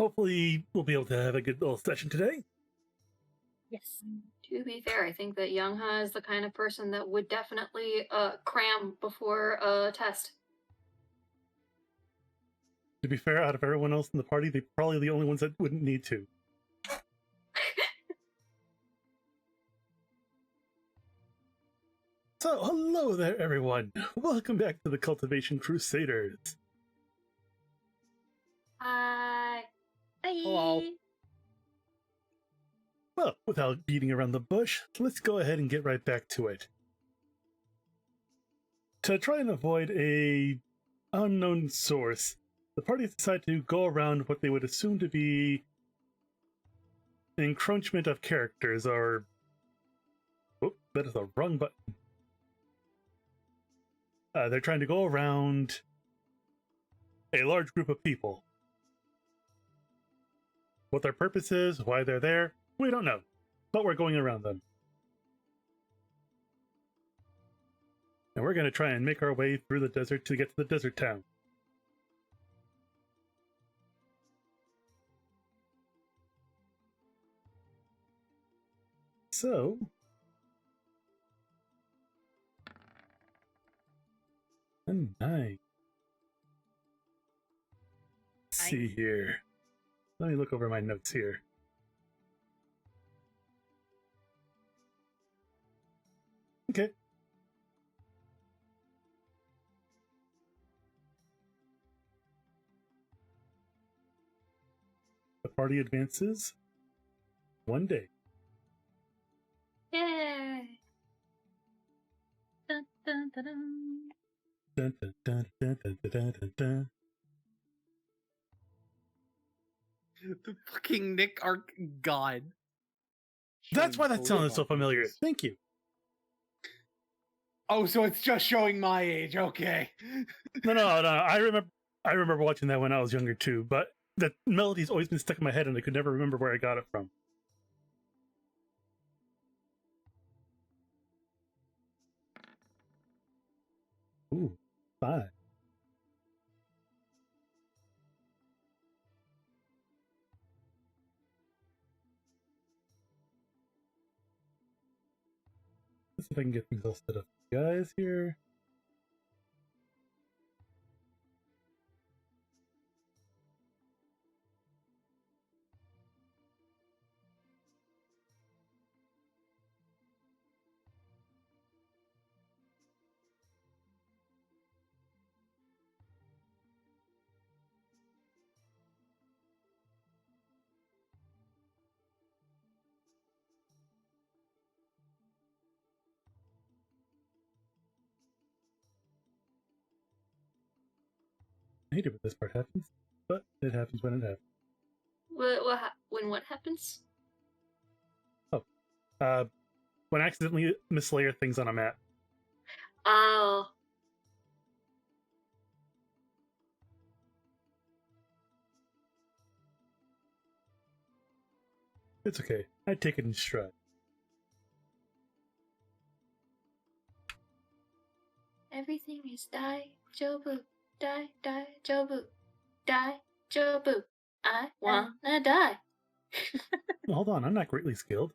hopefully we'll be able to have a good little session today. Yes. To be fair, I think that Yanghe is the kind of person that would definitely cram before a test. To be fair, out of everyone else in the party, they're probably the only ones that wouldn't need to. So, hello there, everyone. Welcome back to the Cultivation Crusaders. Hi. Hello. Well, without beating around the bush, let's go ahead and get right back to it. To try and avoid a unknown source, the party decided to go around what they would assume to be encroachment of characters, or... Oh, that is the wrong button. They're trying to go around a large group of people. What their purpose is, why they're there, we don't know. But we're going around them. And we're going to try and make our way through the desert to get to the desert town. So... Nice. Let's see here. Let me look over my notes here. Okay. The party advances one day. Yay. Dun, dun, dun, dun. Dun, dun, dun, dun, dun, dun, dun, dun. The fucking Nick Arc God. That's why that sounded so familiar. Thank you. Oh, so it's just showing my age. Okay. No. I remember watching that when I was younger too, but the melody's always been stuck in my head and I could never remember where I got it from. Ooh, 5. Let's see if I can get things all set up. Guys here. I hate it when this part happens, but it happens when it happens. When what happens? When I accidentally mislayer things on a map. Oh. It's okay. I take it in stride. Everything is die, Jobu. Die, Jobu. Die, Jobu. I wanna die. Well, hold on, I'm not greatly skilled.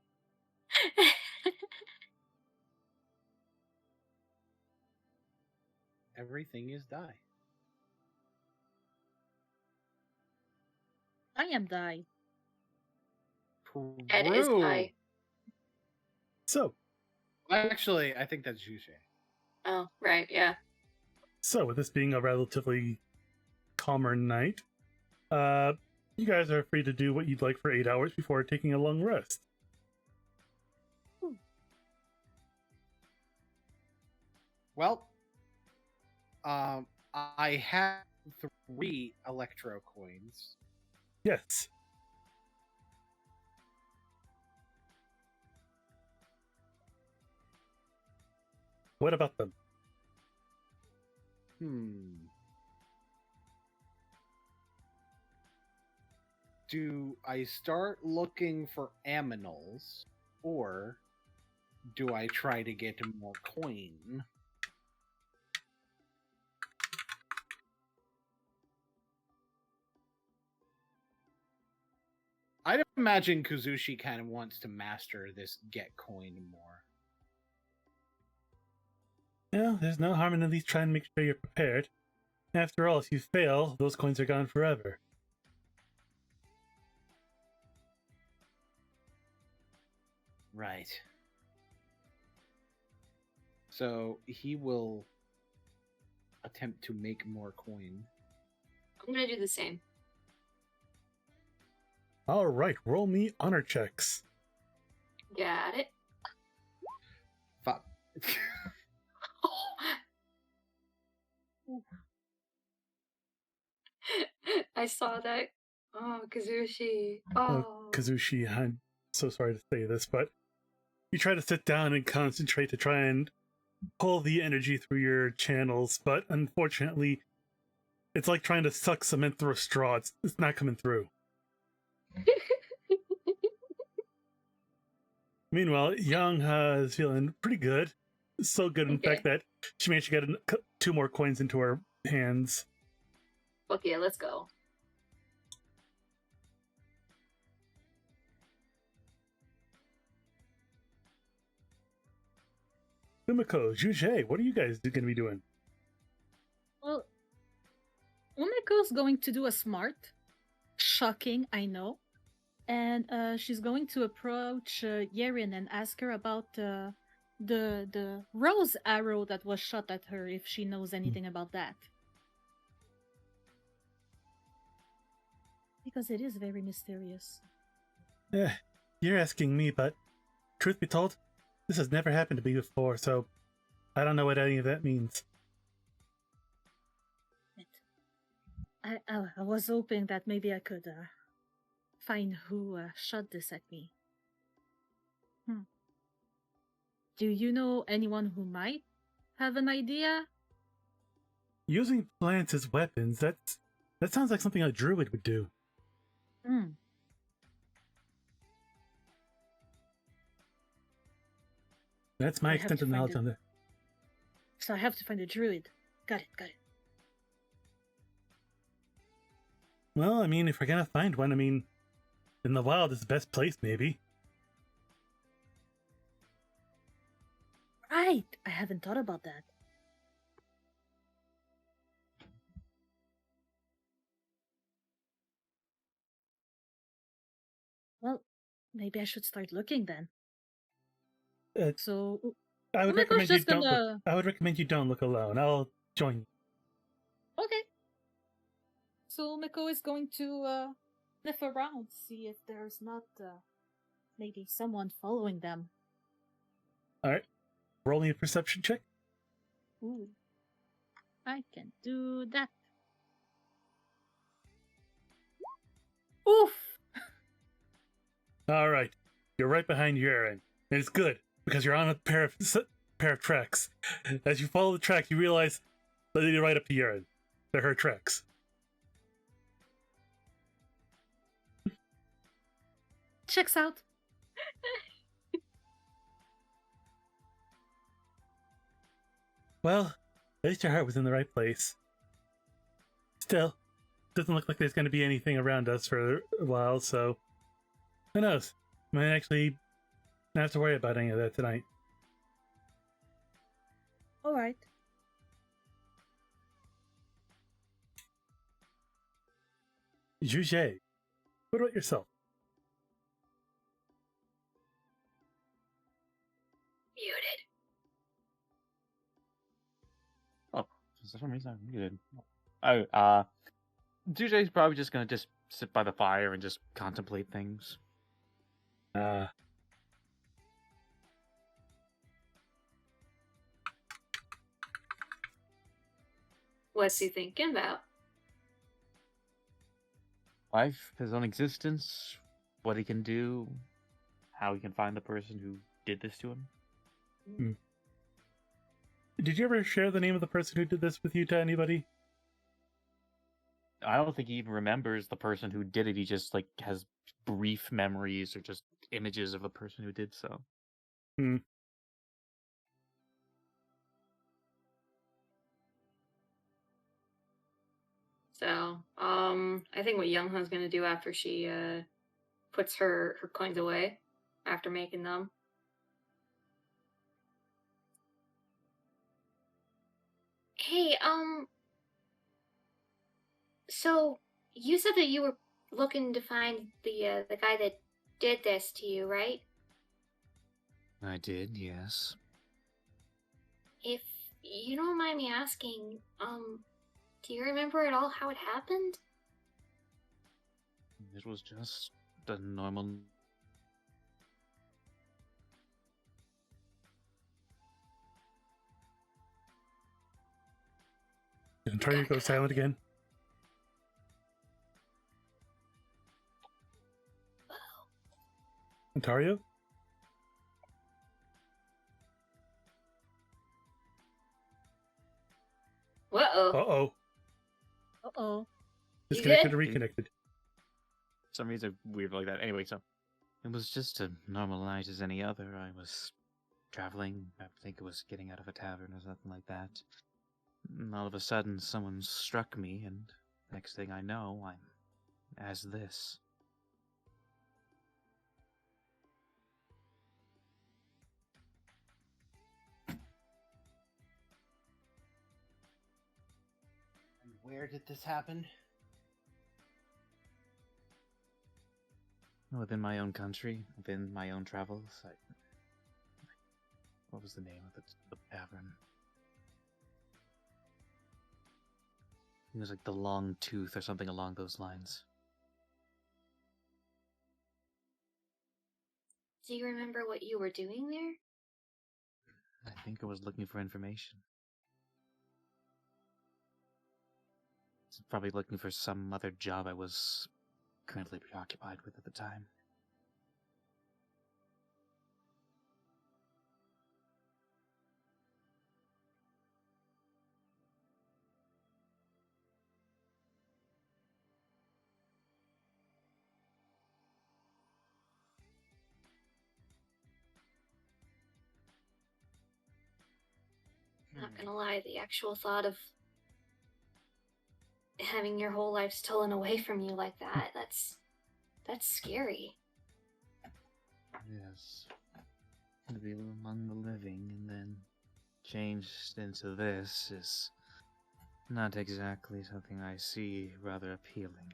Everything is die. I am die. Ed is die. So. Actually, I think that's Xue Zhe. Oh, right, yeah. So, with this being a relatively calmer night, you guys are free to do what you'd like for 8 hours before taking a long rest. Well, I have 3 electro coins. Yes. What about them? Do I start looking for aminals, or do I try to get more coin? I'd imagine Kuzushi kind of wants to master this get coin more. Well, there's no harm in at least trying to make sure you're prepared. After all, if you fail, those coins are gone forever. Right. So he will attempt to make more coin. I'm gonna do the same. Alright, roll me honor checks. Got it. Fuck. I saw that. Oh, Kuzushi. Oh, Oh. Kuzushi, I'm so sorry to say this, but you try to sit down and concentrate to try and pull the energy through your channels, but unfortunately, it's like trying to suck cement through a straw. It's not coming through. Meanwhile, Yanghe is feeling pretty good. So good, in fact, that she managed to get 2 more coins into her hands. Fuck yeah, let's go. Umeko, Xue Zhe, what are you guys going to be doing? Well, Umeko's going to do a smart. Shocking, I know. And she's going to approach Yerin and ask her about the rose arrow that was shot at her, if she knows anything about that. Because it is very mysterious. You're asking me, but truth be told, this has never happened to me before, so I don't know what any of that means. I was hoping that maybe I could find who shot this at me. Do you know anyone who might have an idea? Using plants as weapons, that sounds like something a druid would do. That's my extent of knowledge on that. So I have to find a druid. Got it. Well, I mean, if we're gonna find one, I mean, in the wild is the best place, maybe. Right! I haven't thought about that. Well, maybe I should start looking then. So I would recommend you don't. I would recommend you don't look alone. I'll join you. Okay. So Umeko is going to sniff around, see if there's not maybe someone following them. All right, roll me a perception check. Ooh, I can do that. Oof! All right, you're right behind Yerin, and it's good because you're on a pair of tracks. As you follow the track, you realize that you're right up to Yerin. They're her tracks. Checks out. Well, at least your heart was in the right place. Still, doesn't look like there's going to be anything around us for a while, so who knows? Might actually not have to worry about any of that tonight. All right. Xue Zhe, what about yourself? Muted. Oh, for some reason I'm muted. DJ's probably just gonna just sit by the fire and just contemplate things. What's he thinking about? Life, his own existence, what he can do, how he can find the person who did this to him. Did you ever share the name of the person who did this with you to anybody? I don't think he even remembers the person who did it. He just like has brief memories or just images of the person who did so. So, I think what Yanghe's gonna do after she puts her coins away after making them. Hey, so you said that you were looking to find the guy that did this to you, right? I did, yes. If you don't mind me asking, do you remember at all how it happened? It was just a normal. Ontario goes silent again. Ontario? Uh-oh. Uh-oh. Uh-oh. You Disconnected good? or reconnected. For some reason weird like that. Anyway, so it was just a normal night as any other. I was traveling. I think it was getting out of a tavern or something like that. And all of a sudden, someone struck me, and next thing I know, I'm as this. And where did this happen? Within my own country, within my own travels. What was the name of the tavern? It was like the Long Tooth or something along those lines. Do you remember what you were doing there? I think I was looking for information. Probably looking for some other job I was currently preoccupied with at the time. Not gonna lie, the actual thought of having your whole life stolen away from you like that's scary. Yes. To be among the living and then changed into this is not exactly something I see rather appealing.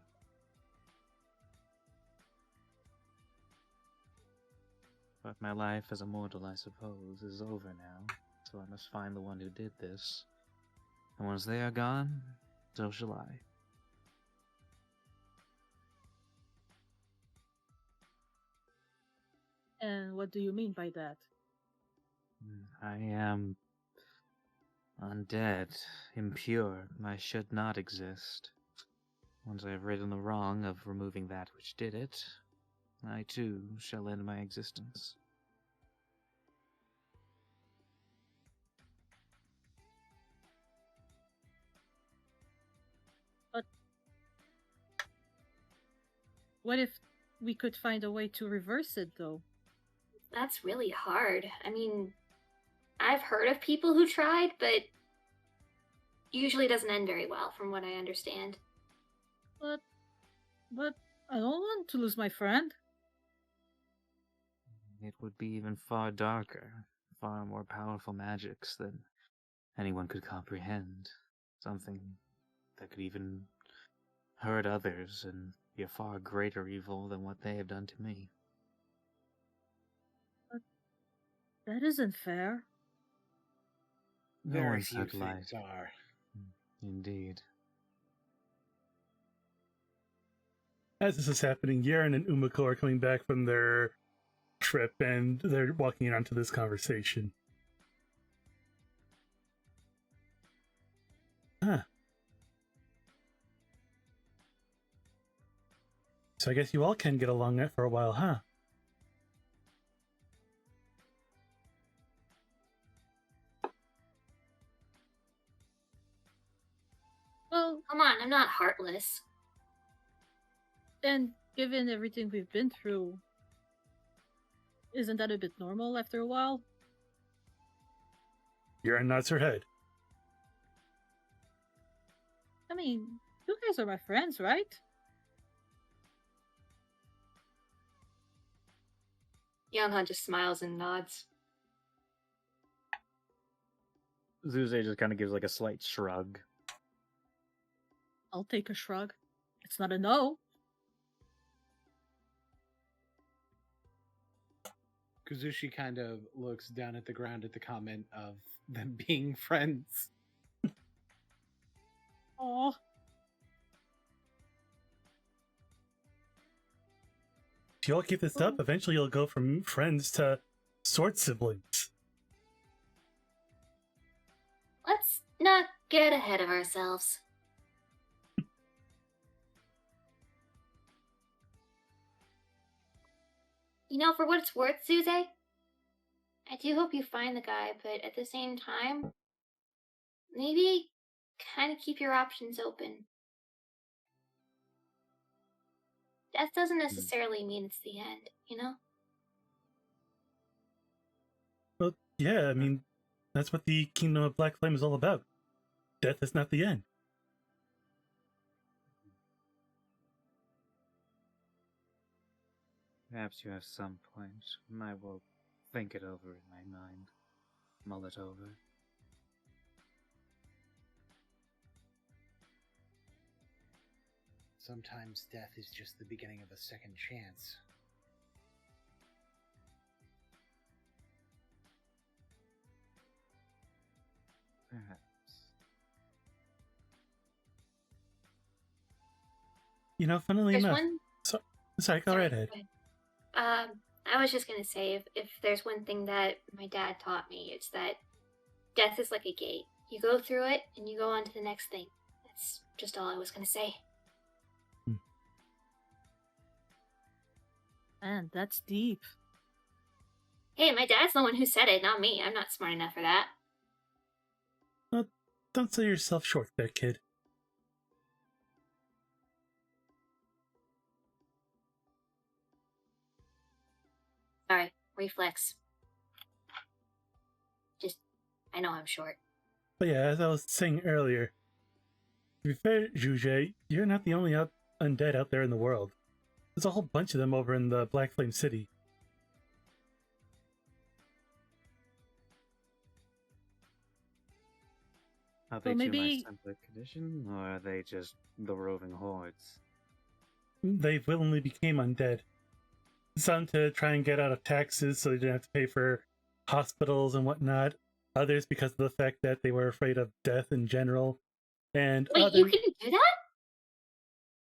But my life as a mortal, I suppose, is over now, so I must find the one who did this. And once they are gone, so shall I. And what do you mean by that? I am undead, impure. I should not exist. Once I have ridden the wrong of removing that which did it, I too shall end my existence. But what if we could find a way to reverse it, though? That's really hard. I mean, I've heard of people who tried, but usually doesn't end very well, from what I understand. But I don't want to lose my friend. It would be even far darker, far more powerful magics than anyone could comprehend. Something that could even hurt others and be a far greater evil than what they have done to me. But that isn't fair. No Very one few said light. things are. Indeed. As this is happening, Yerin and Umeko are coming back from their trip, and they're walking in onto this conversation. Huh. So I guess you all can get along for a while, huh? Well, Come on, I'm not heartless. and given everything we've been through, isn't that a bit normal after a while? Yerin nods her head. I mean, you guys are my friends, right? Yanghe just smiles and nods. Xue Zhe just kind of gives like a slight shrug. I'll take a shrug. It's not a no. Kuzushi kind of looks down at the ground at the comment of them being friends. Aw. If you all keep this up, eventually you'll go from friends to sword siblings. Let's not get ahead of ourselves. You know, for what it's worth, Xue Zhe, I do hope you find the guy, but at the same time, maybe kind of keep your options open. Death doesn't necessarily mean it's the end, you know? Well, yeah, I mean, that's what the Kingdom of Black Flame is all about. Death is not the end. Perhaps you have some point. I will think it over in my mind. Mull it over. Sometimes death is just the beginning of a second chance. Perhaps. You know, funnily There's enough... one... Sorry, go right ahead. I was just gonna say, if there's one thing that my dad taught me, it's that death is like a gate. You go through it, and you go on to the next thing. That's just all I was gonna say. Man, that's deep. Hey, my dad's the one who said it, not me. I'm not smart enough for that. Well, don't sell yourself short there, kid. Sorry, reflex. Just, I know I'm short. But yeah, as I was saying earlier, to be fair, Xue Zhe, you're not the only undead out there in the world. There's a whole bunch of them over in the Black Flame City. Are they Well, maybe- to my simpler condition, or are they just the roving hordes? They willingly became undead. Some to try and get out of taxes so they didn't have to pay for hospitals and whatnot. Others because of the fact that they were afraid of death in general. And Wait, others... you can do that?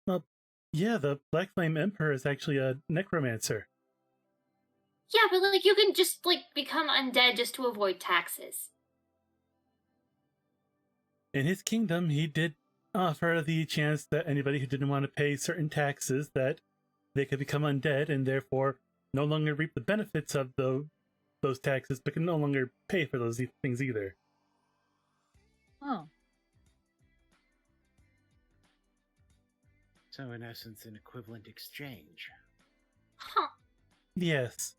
Well, yeah, the Black Flame Emperor is actually a necromancer. Yeah, but like you can just like become undead just to avoid taxes. In his kingdom, he did offer the chance that anybody who didn't want to pay certain taxes that they could become undead and therefore no longer reap the benefits of those taxes, but can no longer pay for those things either. Oh. So in essence, an equivalent exchange. Huh. Yes.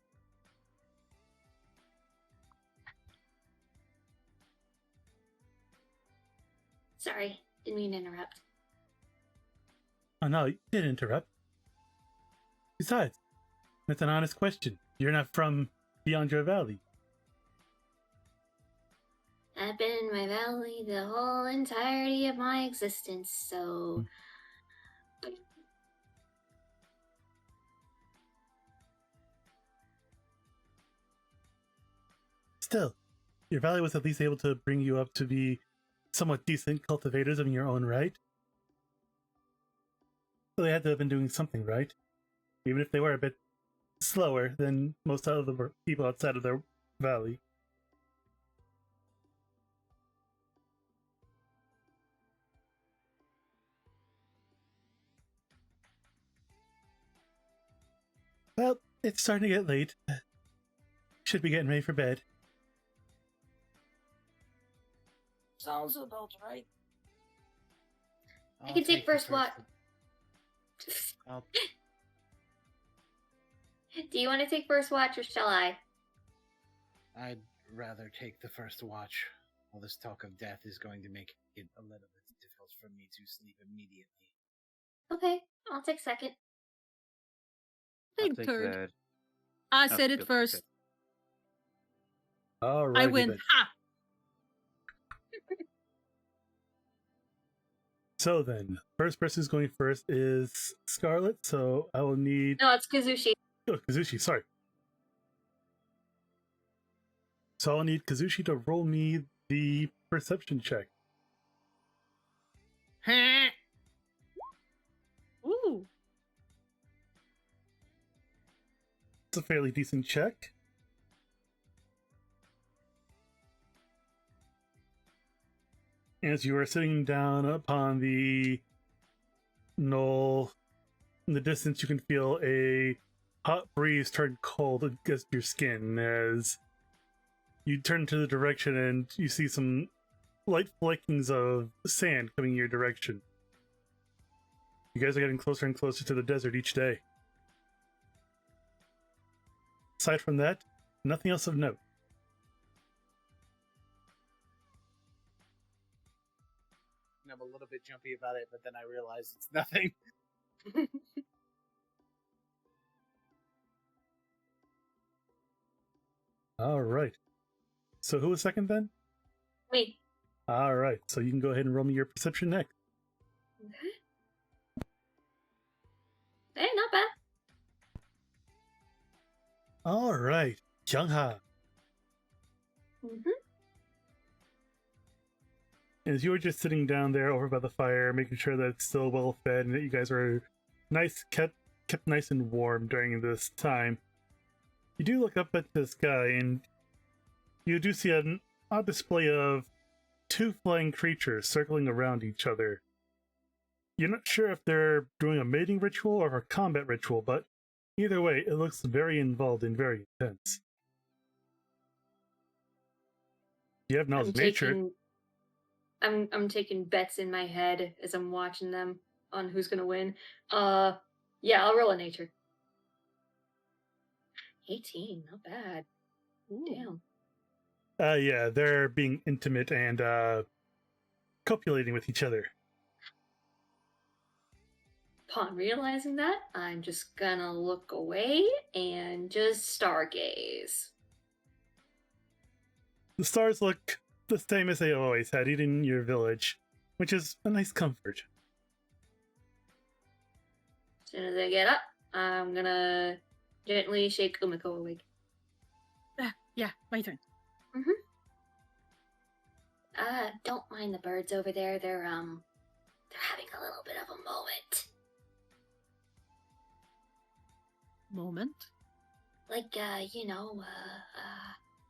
Sorry, didn't mean to interrupt. Oh no, you didn't interrupt. Besides, that's an honest question. You're not from beyond your valley. I've been in my valley the whole entirety of my existence, so... Still, your valley was at least able to bring you up to be somewhat decent cultivators in your own right. So they had to have been doing something right. Even if they were a bit slower than most other people outside of their valley. Well, it's starting to get late. Should be getting ready for bed. Sounds about right. I can take first watch. I'll- Do you want to take first watch or shall I? I'd rather take the first watch. All this talk of death is going to make it a little bit difficult for me to sleep immediately. Okay, I'll take second. I'll Big take turd. third. I Oh, said it good, first. good. All I right. win. Ha! So then, first person who's going first is Scarlet. So I will need No, it's Kuzushi. Kuzushi. Sorry. So I'll need Kuzushi to roll me the perception check. Ooh. It's a fairly decent check. As you are sitting down upon the knoll, in the distance you can feel a hot breeze turn cold against your skin as you turn to the direction and you see some light fleckings of sand coming your direction. You guys are getting closer and closer to the desert each day. Aside from that, nothing else of note. I'm a little bit jumpy about it, but then I realize it's nothing. All right. So who was second then? Wait. All right. So you can go ahead and roll me your perception next. Okay. Hey, not bad. All right. Yanghe. Mm-hmm. As you were just sitting down there over by the fire, making sure that it's still well fed and that you guys are kept nice and warm during this time, you do look up at the sky and you do see an odd display of two flying creatures circling around each other. You're not sure if they're doing a mating ritual or a combat ritual, but either way, it looks very involved and very intense. You have knowledge of nature. I'm taking bets in my head as I'm watching them on who's gonna win. Yeah, I'll roll a nature. 18, not bad. Ooh. Damn. Yeah, they're being intimate and copulating with each other. Upon realizing that, I'm just gonna look away and just stargaze. The stars look the same as they always had, even in your village, which is a nice comfort. As soon as I get up, I'm gonna gently shake Umeko awake. Yeah, my turn. Don't mind the birds over there. They're having a little bit of a moment. Moment. Like,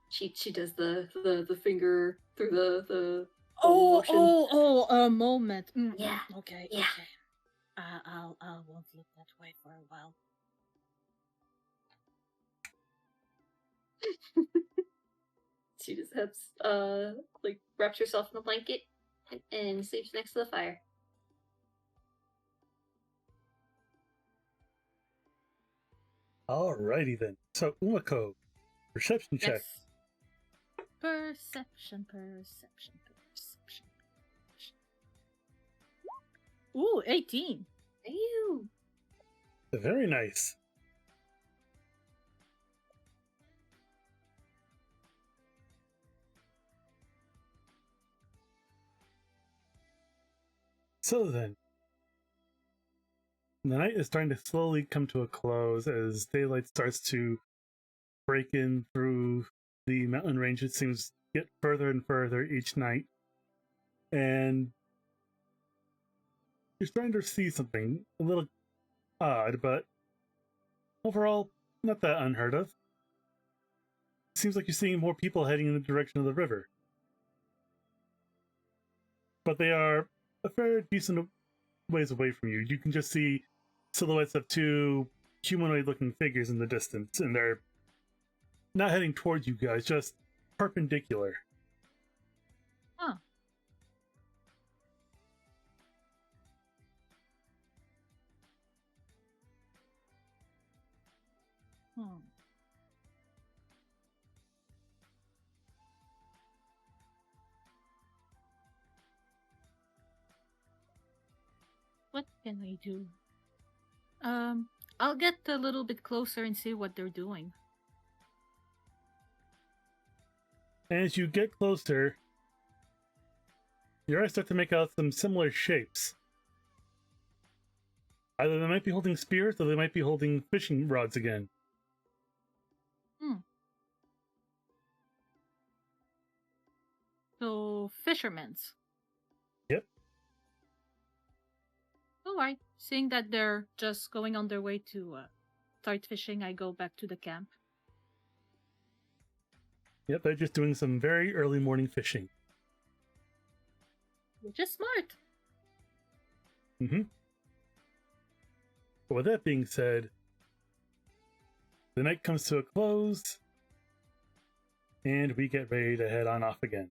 she does the finger through the motion. A moment. Yeah, Okay. yeah. Okay. I won't look that way for a while. She just has wraps herself in a blanket and sleeps next to the fire. Alrighty then. So Umeko, perception check. Yes. Perception. Ooh, 18. Ew. Very nice. So then, the night is starting to slowly come to a close as daylight starts to break in through the mountain range. It seems to get further and further each night. And you're starting to see something a little odd, but overall, not that unheard of. It seems like you're seeing more people heading in the direction of the river. But they are a fair decent ways away from you. You can just see silhouettes of two humanoid-looking figures in the distance, and they're not heading towards you guys, just perpendicular. Huh. What can I do? I'll get a little bit closer and see what they're doing. As you get closer, your eyes start to make out some similar shapes. Either they might be holding spears, or they might be holding fishing rods again. So, fishermen's. Yep. Alright. Seeing that they're just going on their way to start fishing, I go back to the camp. Yep, they're just doing some very early morning fishing. Which is smart. Mm-hmm. But with that being said, the night comes to a close, and we get ready to head on off again.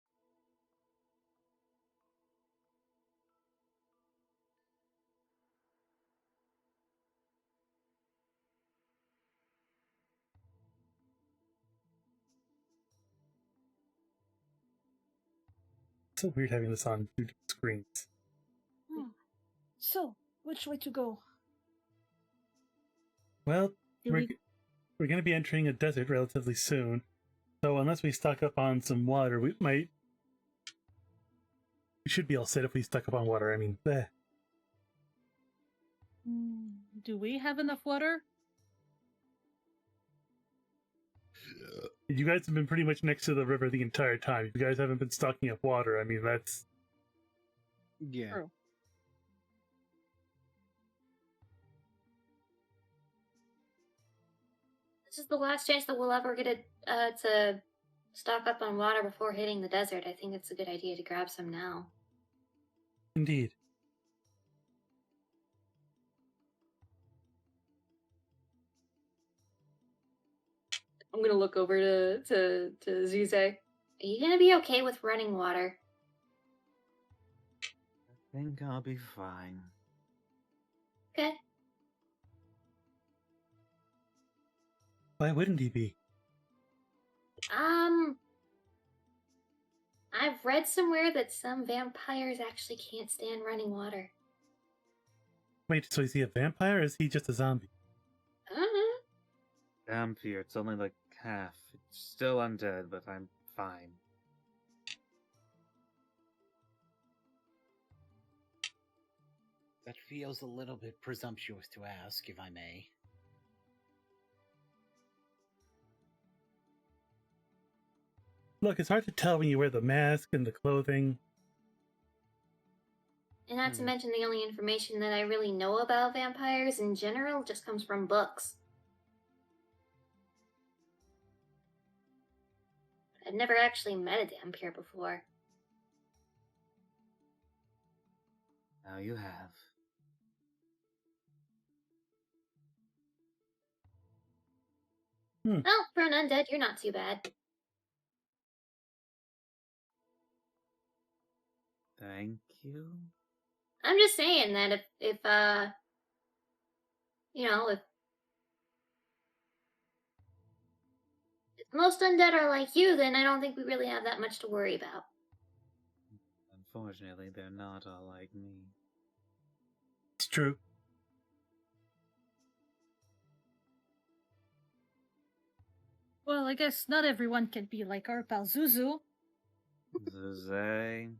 It's so weird having this on 2 different screens. So, which way to go? Well, Do we're going to be entering a desert relatively soon, so unless we stock up on some water, we should be all set if we stock up on water. I mean, Do we have enough water? You guys have been pretty much next to the river the entire time. If you guys haven't been stocking up water, I mean, that's... Yeah. True. This is the last chance that we'll ever get to stock up on water before hitting the desert. I think it's a good idea to grab some now. Indeed. I'm gonna look over to Xue Zhe. Are you gonna be okay with running water? I think I'll be fine. Okay. Why wouldn't he be? I've read somewhere that some vampires actually can't stand running water. Wait, so is he a vampire or is he just a zombie? Uh-huh. Damn fear, it's only like half. It's still undead, but I'm fine. That feels a little bit presumptuous to ask, if I may. Look, it's hard to tell when you wear the mask and the clothing. And not to mention the only information that I really know about vampires in general just comes from books. I've never actually met a vampire before. Now you have. Well, for an undead, you're not too bad. Thank you. I'm just saying that if most undead are like you, then I don't think we really have that much to worry about. Unfortunately, they're not all like me. It's true. Well, I guess not everyone can be like our pal Zuzu. Zuze.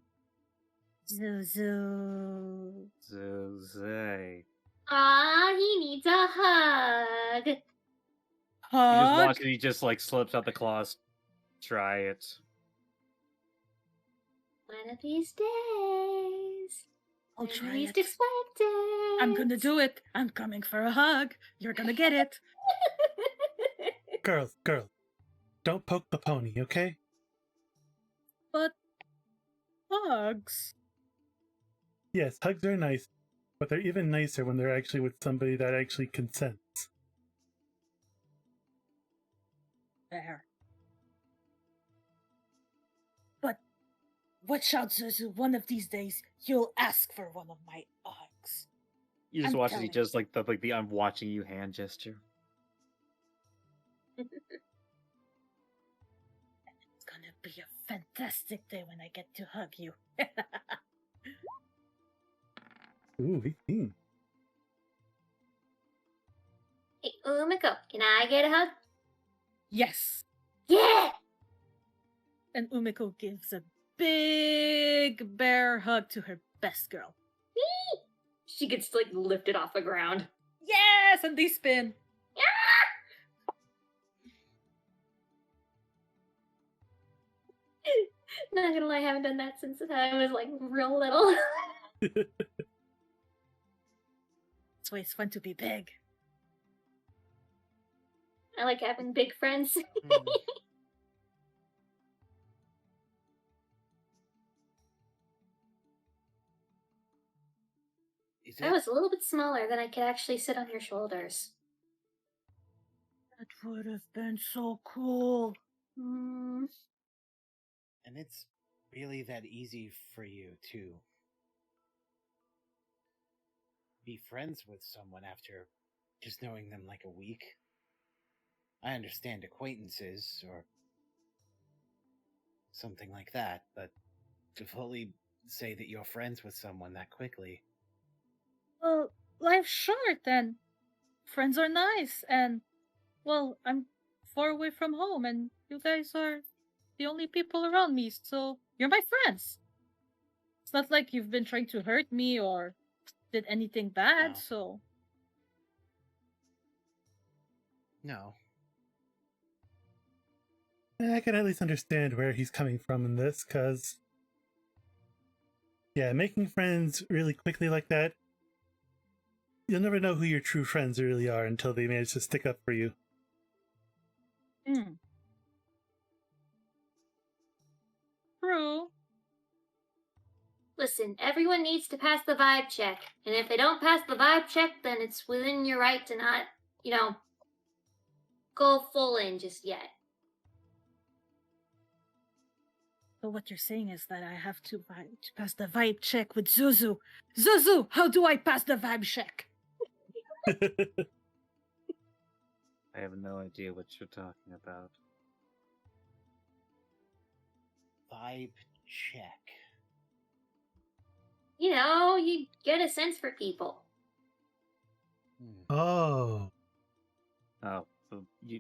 Zuzu. Zuze. Ah, he needs a hug. You just Hug? watch it, he just like slips out the claws. Try it. One of these days. I'll when try least it. expect it. I'm gonna do it. I'm coming for a hug. You're gonna get it. Girls, don't poke the pony, okay? But hugs. Yes, hugs are nice, but they're even nicer when they're actually with somebody that actually consents. There. But watch out, Zuzu. One of these days, you'll ask for one of my hugs. You just I'm watch it, he telling just like the I'm watching you hand gesture. It's gonna be a fantastic day when I get to hug you. Ooh, 18. Hey, Umeko, can I get a hug? Yes. Yeah! And Umeko gives a big bear hug to her best girl. She gets like lifted off the ground. Yes, and they spin. Not gonna lie, I haven't done that since I was like real little. That's why it's fun to be big. I like having big friends. I was a little bit smaller, then I could actually sit on your shoulders. That would have been so cool. And it's really that easy for you to be friends with someone after just knowing them like a week. I understand acquaintances or something like that, but to fully say that you're friends with someone that quickly. Well, life's short and friends are nice and, well, I'm far away from home and you guys are the only people around me, so you're my friends. It's not like you've been trying to hurt me or did anything bad, No. so... No. I can at least understand where he's coming from in this, because... yeah, making friends really quickly like that, you'll never know who your true friends really are until they manage to stick up for you. True. Listen, everyone needs to pass the vibe check. And if they don't pass the vibe check, then it's within your right to not, go full in just yet. So what you're saying is that I have to pass the vibe check with Zuzu. Zuzu, how do I pass the vibe check? I have no idea what you're talking about. Vibe check. You get a sense for people. Oh. Oh,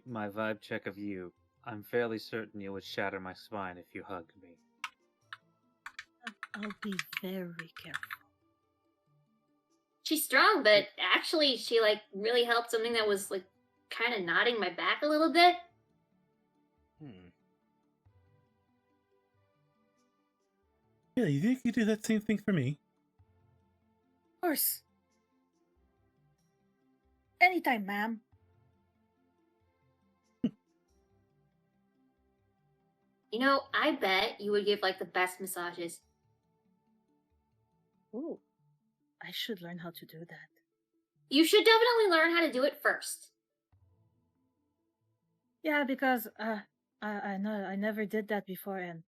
my vibe check of you. I'm fairly certain you would shatter my spine if you hugged me. I'll be very careful. She's strong, but actually she really helped something that was kind of nodding my back a little bit. Yeah, you think you do that same thing for me? Of course. Anytime, ma'am. I bet you would give the best massages. Ooh, I should learn how to do that. You should definitely learn how to do it first. Yeah, because I know I never did that before, and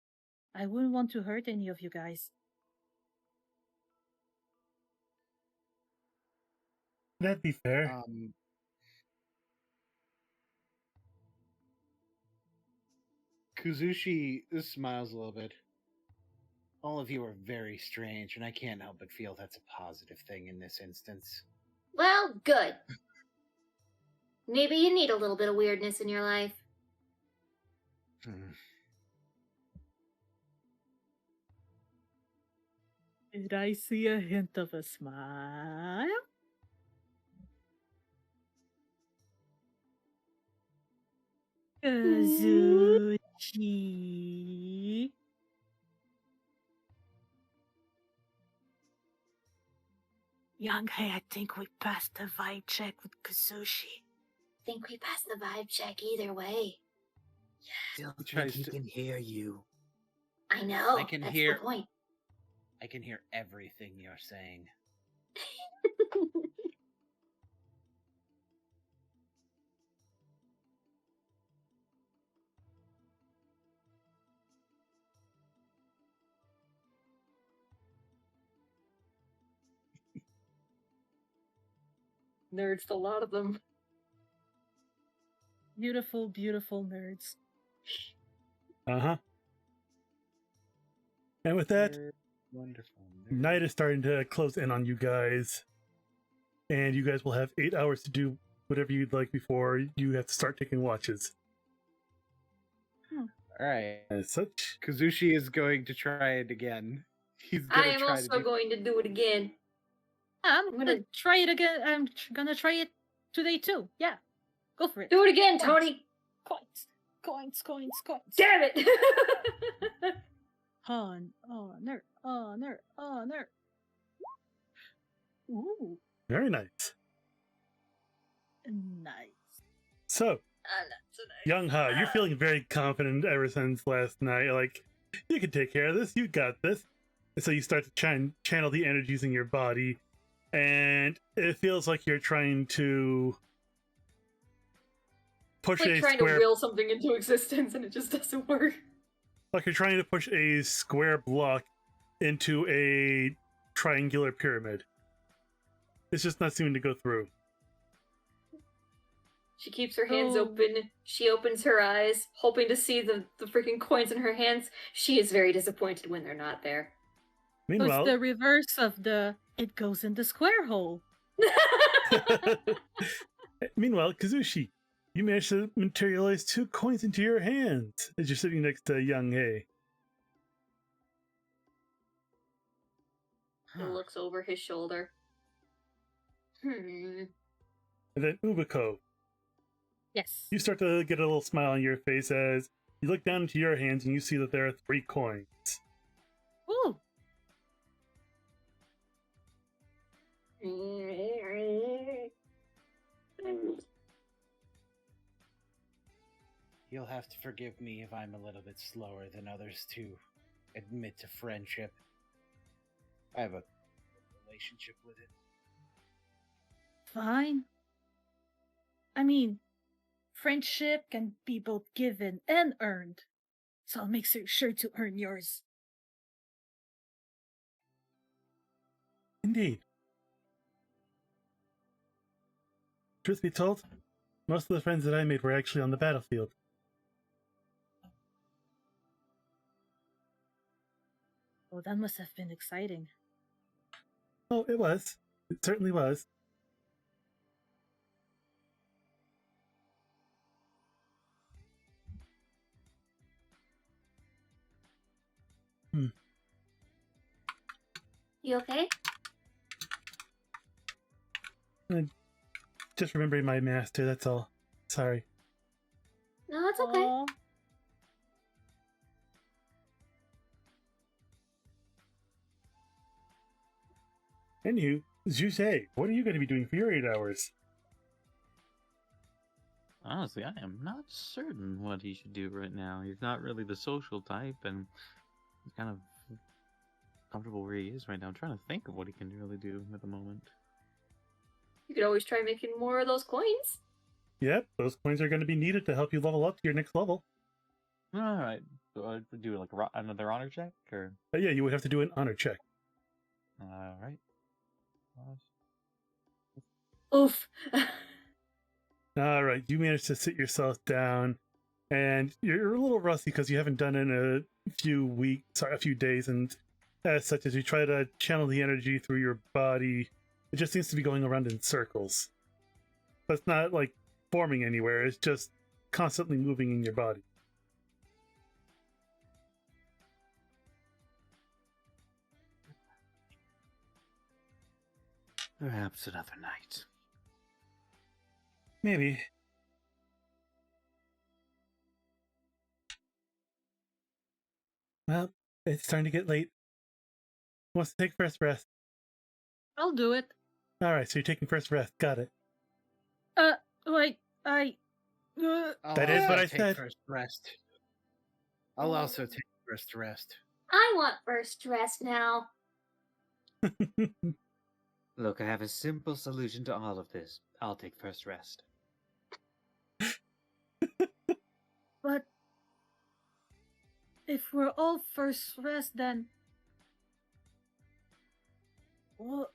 I wouldn't want to hurt any of you guys. That'd be fair. Kuzushi smiles a little bit. All of you are very strange, and I can't help but feel that's a positive thing in this instance. Well, good. Maybe you need a little bit of weirdness in your life. Did I see a hint of a smile? Kuzushi. Yanghe, I think we passed the vibe check with Kuzushi. I think we passed the vibe check either way. Still think he can hear you. I know. That's the point. I can hear everything you're saying. Nerds, a lot of them. Beautiful, beautiful nerds. Uh-huh. And with that, Wonderful. night is starting to close in on you guys. And you guys will have 8 hours to do whatever you'd like before you have to start taking watches. Alright. As such, Kuzushi is going to try it again. He's I gonna am try also to do... going to do it again. I'm I'm gonna gonna- try it again. I'm gonna try it today too. Yeah, go for it. Do it again, Coins. Tony! Coins. Damn it! Honor. Ooh, very nice. nice. So, Not so nice. Yanghe, you're feeling very confident ever since last night. Like, you can take care of this. You got this. And so you start to try and channel the energies in your body, and it feels like you're trying to push Like a trying square. to will something into existence and it just doesn't work. Like you're trying to push a square block into a triangular pyramid. It's just not seeming to go through. She keeps her hands Oh. open. She opens her eyes, hoping to see the freaking coins in her hands. She is very disappointed when they're not there. So it's Meanwhile, the reverse of the it goes in the square hole. meanwhile, Kuzushi, you managed to materialize 2 coins into your hands as you're sitting next to Yanghe. He looks over his shoulder. And then Umeko, Yes. you start to get a little smile on your face as you look down into your hands and you see that there are 3 coins. Ooh. You'll have to forgive me if I'm a little bit slower than others to admit to friendship. I have a relationship with it. Fine. I mean, friendship can be both given and earned. So I'll make sure to earn yours. Indeed. Truth be told, most of the friends that I made were actually on the battlefield. Oh, that must have been exciting. Oh, it was. It certainly was. You okay? Just remembering my master, that's all. Sorry. No, it's okay. Aw. Anywho, Xue Zhe, what are you going to be doing for your 8 hours? Honestly, I am not certain what he should do right now. He's not really the social type, and he's kind of comfortable where he is right now. I'm trying to think of what he can really do at the moment. You could always try making more of those coins. Yep, those coins are going to be needed to help you level up to your next level. Alright, so I do like another honor check, or? But yeah, you would have to do an honor check. Alright. Oof. Alright, you managed to sit yourself down, and you're a little rusty because you haven't done it in a few days, and as such, as you try to channel the energy through your body, it just seems to be going around in circles. But it's not like forming anywhere, it's just constantly moving in your body. Perhaps another night. Maybe. Well, it's starting to get late. Who wants to take first rest? I'll do it. Alright, so you're taking first rest. Got it. Wait, I. That is what I take said. First rest. I'll also take first rest. I want first rest now. Look, I have a simple solution to all of this. I'll take first rest. But if we're all first rest, then what?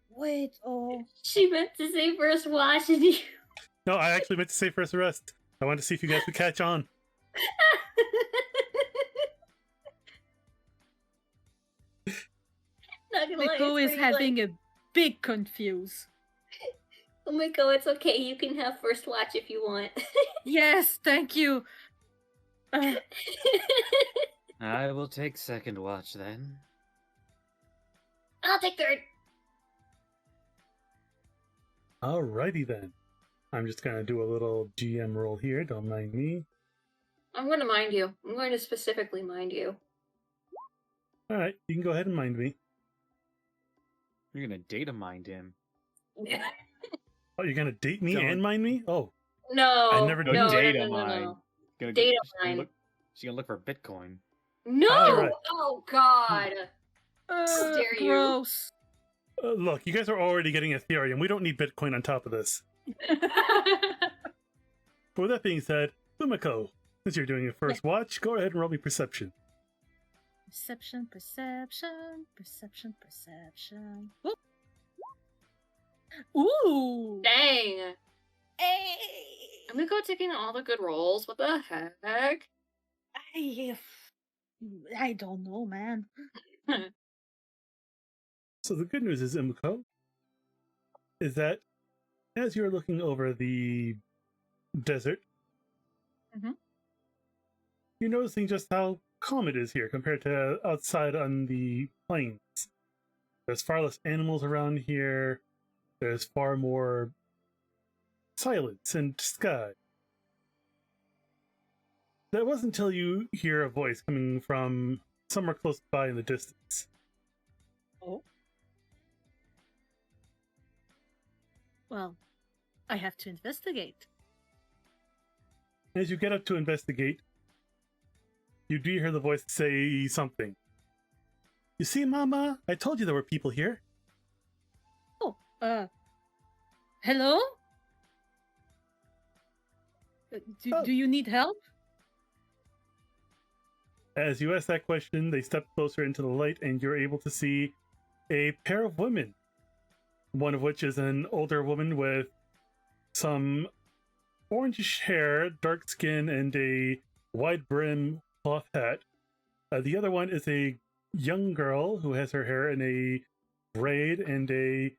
Wait, oh, She meant to say first watch and you. No, I actually meant to say first rest. I wanted to see if you guys would catch on. Not gonna lie, Miko it's is very, having a big confuse. a Umeko, it's okay. You can have first watch if you want. Yes, thank you. I will take second watch then. I'll take third. Alrighty then. I'm just gonna do a little GM roll here, don't mind me. I'm going to mind you. I'm going to specifically mind you. Alright, you can go ahead and mind me. You're gonna data mind him. Oh, you're gonna date me Don't. and mind me? Oh, No. I never no, do no, data no, no, mine. no. Gonna Data she's gonna mine. look- She's gonna look for Bitcoin. No! Alright. Oh, God. dare you. Gross. look, you guys are already getting Ethereum. We don't need Bitcoin on top of this. But with that being said, Umeko, since you're doing your first watch, go ahead and roll me perception. Perception. Whoop. Ooh. Dang. Hey. I'm gonna go taking all the good rolls. What the heck? I don't know, man. So the good news is, Umeko, is that as you're looking over the desert, Mhm. you're noticing just how calm it is here compared to outside on the plains. There's far less animals around here. There's far more silence and sky. That wasn't until you hear a voice coming from somewhere close by in the distance. Oh. Well, I have to investigate. As you get up to investigate, you do hear the voice say something. You see, Mama? I told you there were people here. Oh, hello? Do you need help? As you ask that question, they step closer into the light and you're able to see a pair of women. One of which is an older woman with some orangish hair, dark skin, and a wide brim cloth hat. The other one is a young girl who has her hair in a braid and a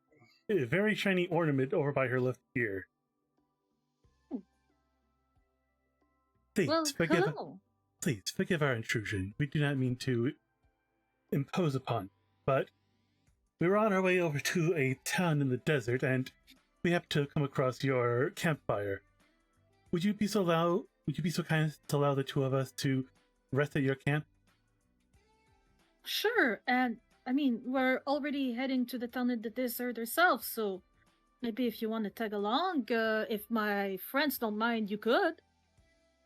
very shiny ornament over by her left ear. Please, Well, hello. please forgive our intrusion. We do not mean to impose upon, but we were on our way over to a town in the desert, and we happened to come across your campfire. Would you be so kind as to allow the two of us to rest at your camp? Sure, and I mean, we're already heading to the town in the desert ourselves, so maybe if you want to tag along, if my friends don't mind, you could.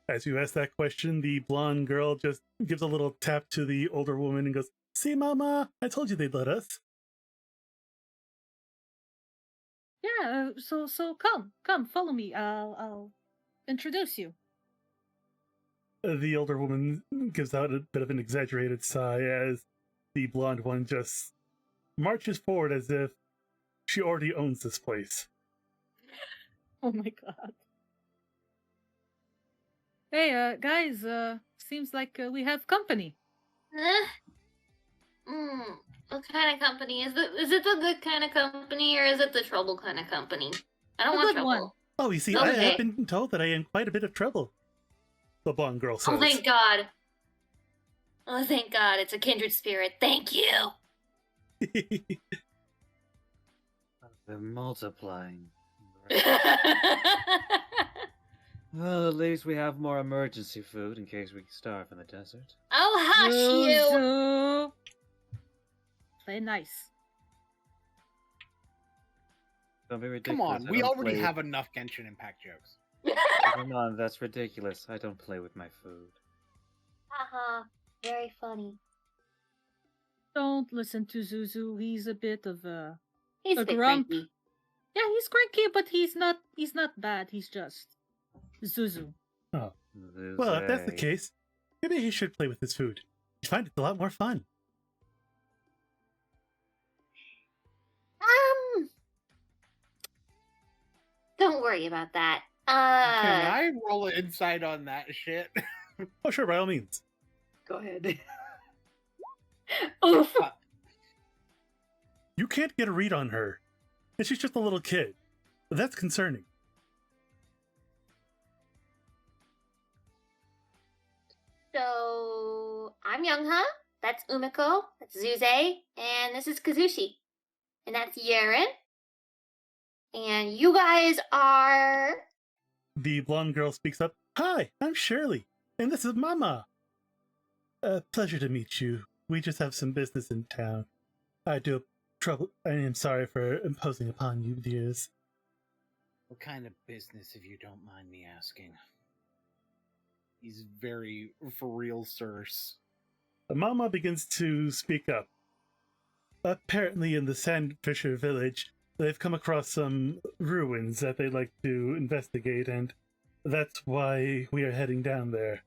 As you ask that question, the blonde girl just gives a little tap to the older woman and goes, "See, Mama, I told you they'd let us." Yeah, so come, follow me. I'll introduce you. The older woman gives out a bit of an exaggerated sigh as the blonde one just marches forward as if she already owns this place. Oh my god. Hey, guys, seems like we have company. What kind of company? Is it the good kind of company or is it the trouble kind of company? I don't The want good trouble. one. Oh, you see, I Okay. have been told that I am quite a bit of trouble, the blonde girl says. Oh, thank God. Oh, thank God. It's a kindred spirit. Thank you. They're multiplying. Well, at least we have more emergency food in case we starve in the desert. Oh, hush you. Zuzu. Play nice. Don't be Come ridiculous. on, I we don't already play have enough Genshin Impact jokes. Come on, that's ridiculous. I don't play with my food. Haha. Very funny. Don't listen to Zuzu. He's a bit of He's A a bit grump. cranky. yeah, he's cranky, but he's not bad. He's just Zuzu. Oh, well, if that's the Zuzay. case, maybe he should play with his food. You'd find it a lot more fun. Don't worry about that. Can I roll an insight on that shit? Oh, sure, by all means. Go ahead. Oof. You can't get a read on her. And she's just a little kid. That's concerning. So, I'm Yanghe, that's Umeko, that's Xue Zhe, and this is Kuzushi. And that's Yerin. And you guys are... The blonde girl speaks up. Hi, I'm Shirley, and this is Mama. Pleasure to meet you. We just have some business in town. I am sorry for imposing upon you, dears. What kind of business, if you don't mind me asking? He's very for real, sirs. Mama begins to speak up. Apparently, in the Sandfisher village, they've come across some ruins that they'd like to investigate, and that's why we are heading down there.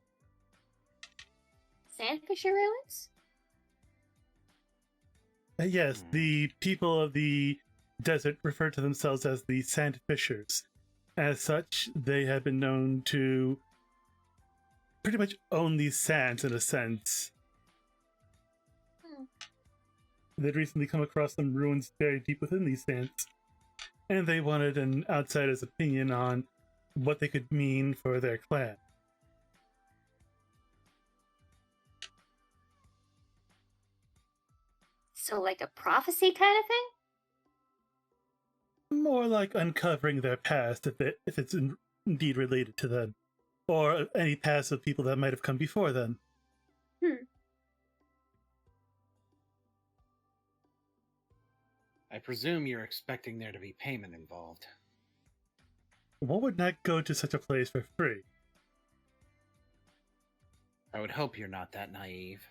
Sandfisher ruins? Yes, the people of the desert refer to themselves as the Sandfishers. As such, they have been known to pretty much own these sands in a sense. They'd recently come across some ruins buried deep within these sands, and they wanted an outsider's opinion on what they could mean for their clan. So like a prophecy kind of thing? More like uncovering their past if it's indeed related to them, or any past of people that might have come before them. I presume you're expecting there to be payment involved. One would not go to such a place for free. I would hope you're not that naive.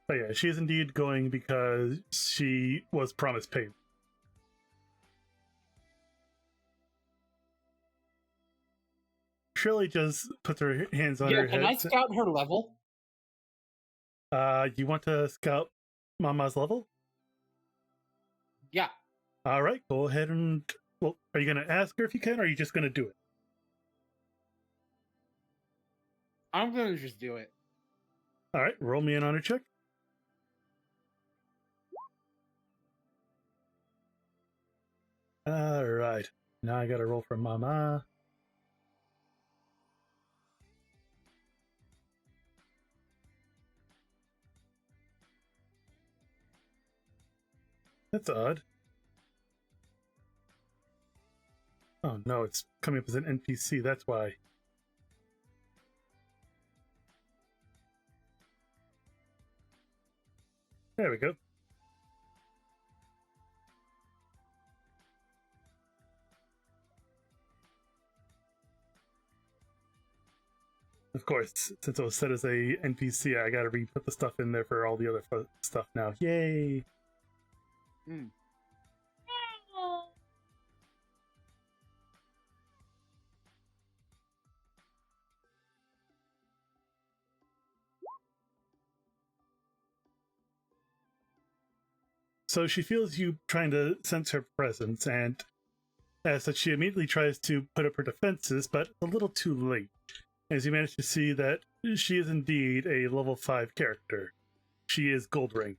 But yeah, she is indeed going because she was promised payment. Shirley just puts her hands on her head. Can I scout her level? You want to scout Mama's level? Yeah. Alright, go ahead and... Well, are you going to ask her if you can, or are you just going to do it? I'm going to just do it. Alright, roll me an honor check. Alright, now I gotta roll for Mama. That's odd. Oh no, it's coming up as an NPC, that's why. There we go. Of course, since it was set as a NPC, I gotta re-put the stuff in there for all the other stuff now. Yay! So she feels you trying to sense her presence, and as such, she immediately tries to put up her defenses, but a little too late, as you manage to see that she is indeed a level 5 character. She is Gold Ring.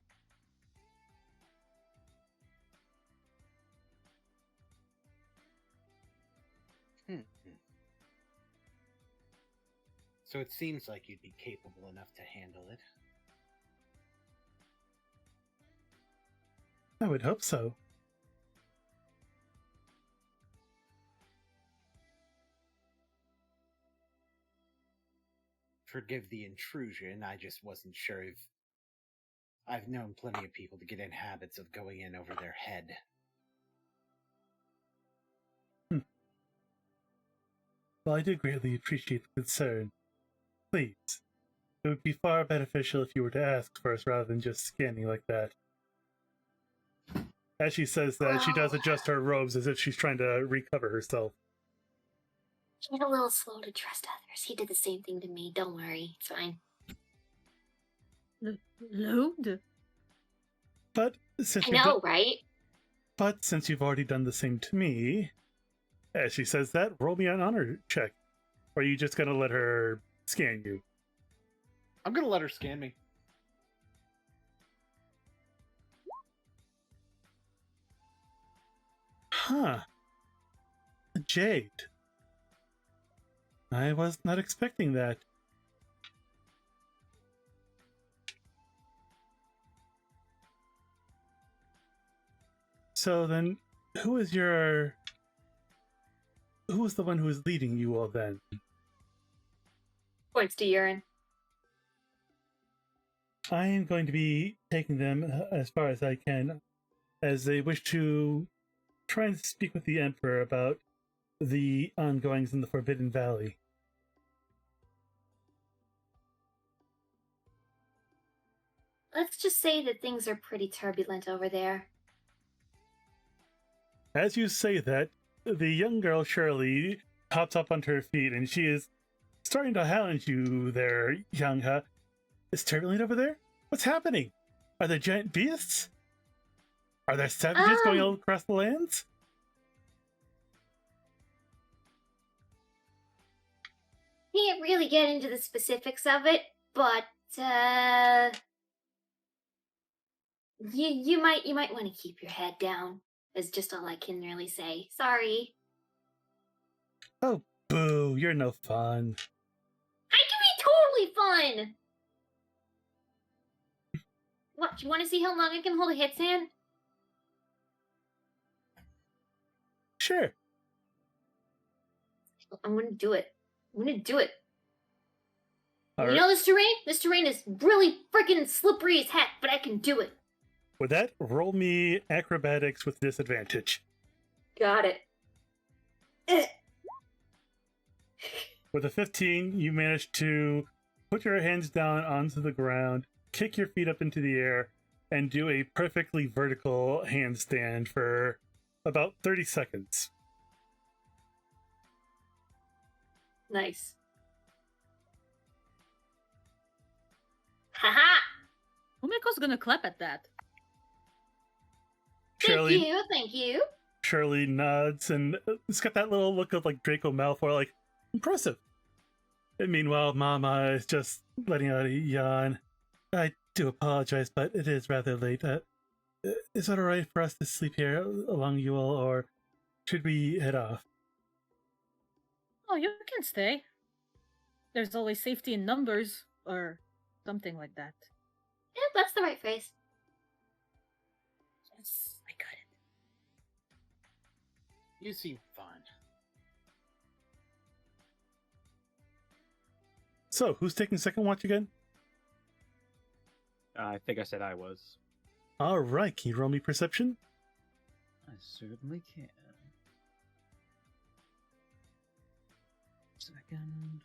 So it seems like you'd be capable enough to handle it. I would hope so. Forgive the intrusion, I just wasn't sure if... I've known plenty of people to get in habits of going in over their head. Well, I do greatly appreciate the concern. Please, it would be far beneficial if you were to ask first rather than just scanning like that. As she says that, she does adjust her robes as if she's trying to recover herself. Get a little slow to trust others. He did the same thing to me. Don't worry. It's fine. Load? But since I know, right? But since you've already done the same to me, as she says that, roll me an honor check. Or are you just gonna let her scan you? I'm gonna let her scan me. Huh. A jade. I was not expecting that. So then, who was the one who was leading you all then? Points to Yerin. I am going to be taking them as far as I can, as they wish to try and speak with the Emperor about the ongoings in the Forbidden Valley. Let's just say that things are pretty turbulent over there. As you say that, the young girl Shirley hops up onto her feet, and she is starting to challenge you there, Yanghe. Is turbulent over there? What's happening? Are there giant beasts? Are there savages going all across the lands? Can't really get into the specifics of it, but you might want to keep your head down. Is just all I can really say. Sorry. Oh, boo! You're no fun. I can be totally fun. What? You want to see how long I can hold a hit sand? Sure. I'm gonna do it. I'm gonna do it. All You right. know this terrain? This terrain is really freaking slippery as heck, but I can do it. With that, roll me acrobatics with disadvantage. Got it. With a 15, you manage to put your hands down onto the ground, kick your feet up into the air, and do a perfectly vertical handstand for about 30 seconds. Nice. Haha! Umeko's gonna clap at that. Thank you. Shirley nods, and it's got that little look of like Draco Malfoy, like, impressive. And meanwhile, Mama is just letting out a yawn. I do apologize, but it is rather late. Is it alright for us to sleep here along you all, or should we head off? Oh, you can stay. There's always safety in numbers, or something like that. Yeah, that's the right phrase. Yes, I got it. You seem fun. So, who's taking second watch again? I think I said I was. Alright, can you roll me perception? I certainly can. Second.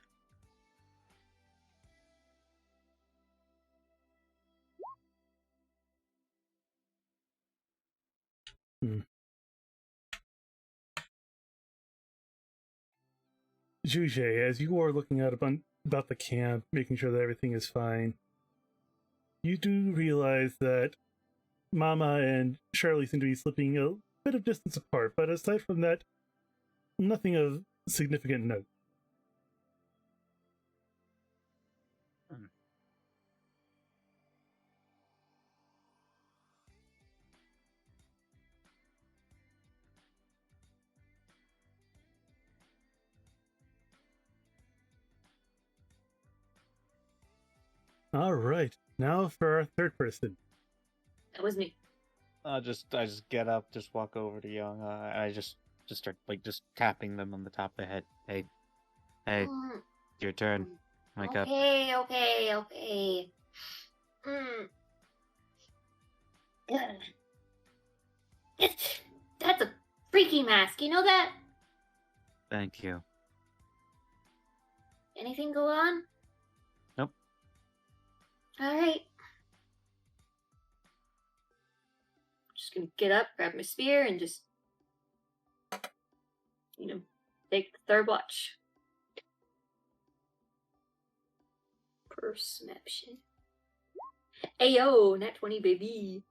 Xue Zhe, as you are looking out about the camp, making sure that everything is fine, you do realize that Mama and Shirley seem to be slipping a bit of distance apart, but aside from that, nothing of significant note. Alright, now for our third person. That was me. I just get up, just walk over to Young. I just start just tapping them on the top of the head. Hey, Mm, your turn. Wake up. okay. That's a freaky mask. You know that? Thank you. Anything go on? Nope. All right. Just gonna get up, grab my spear, and just, take the third watch. Perception. Ayo, nat 20, baby.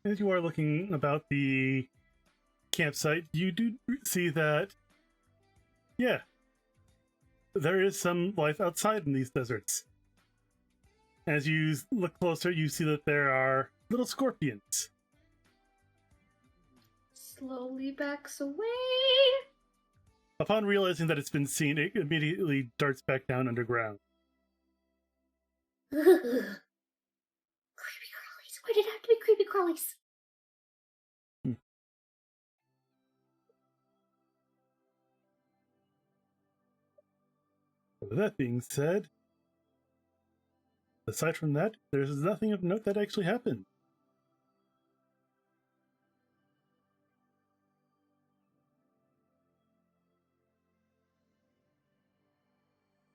As you are looking about the campsite, you do see that Yeah. There is some life outside in these deserts. As you look closer, you see that there are little scorpions. Slowly backs away. Upon realizing that it's been seen, it immediately darts back down underground. Creepy crawlies. Why did it have to be creepy crawlies? With that being said, aside from that, there's nothing of note that actually happened.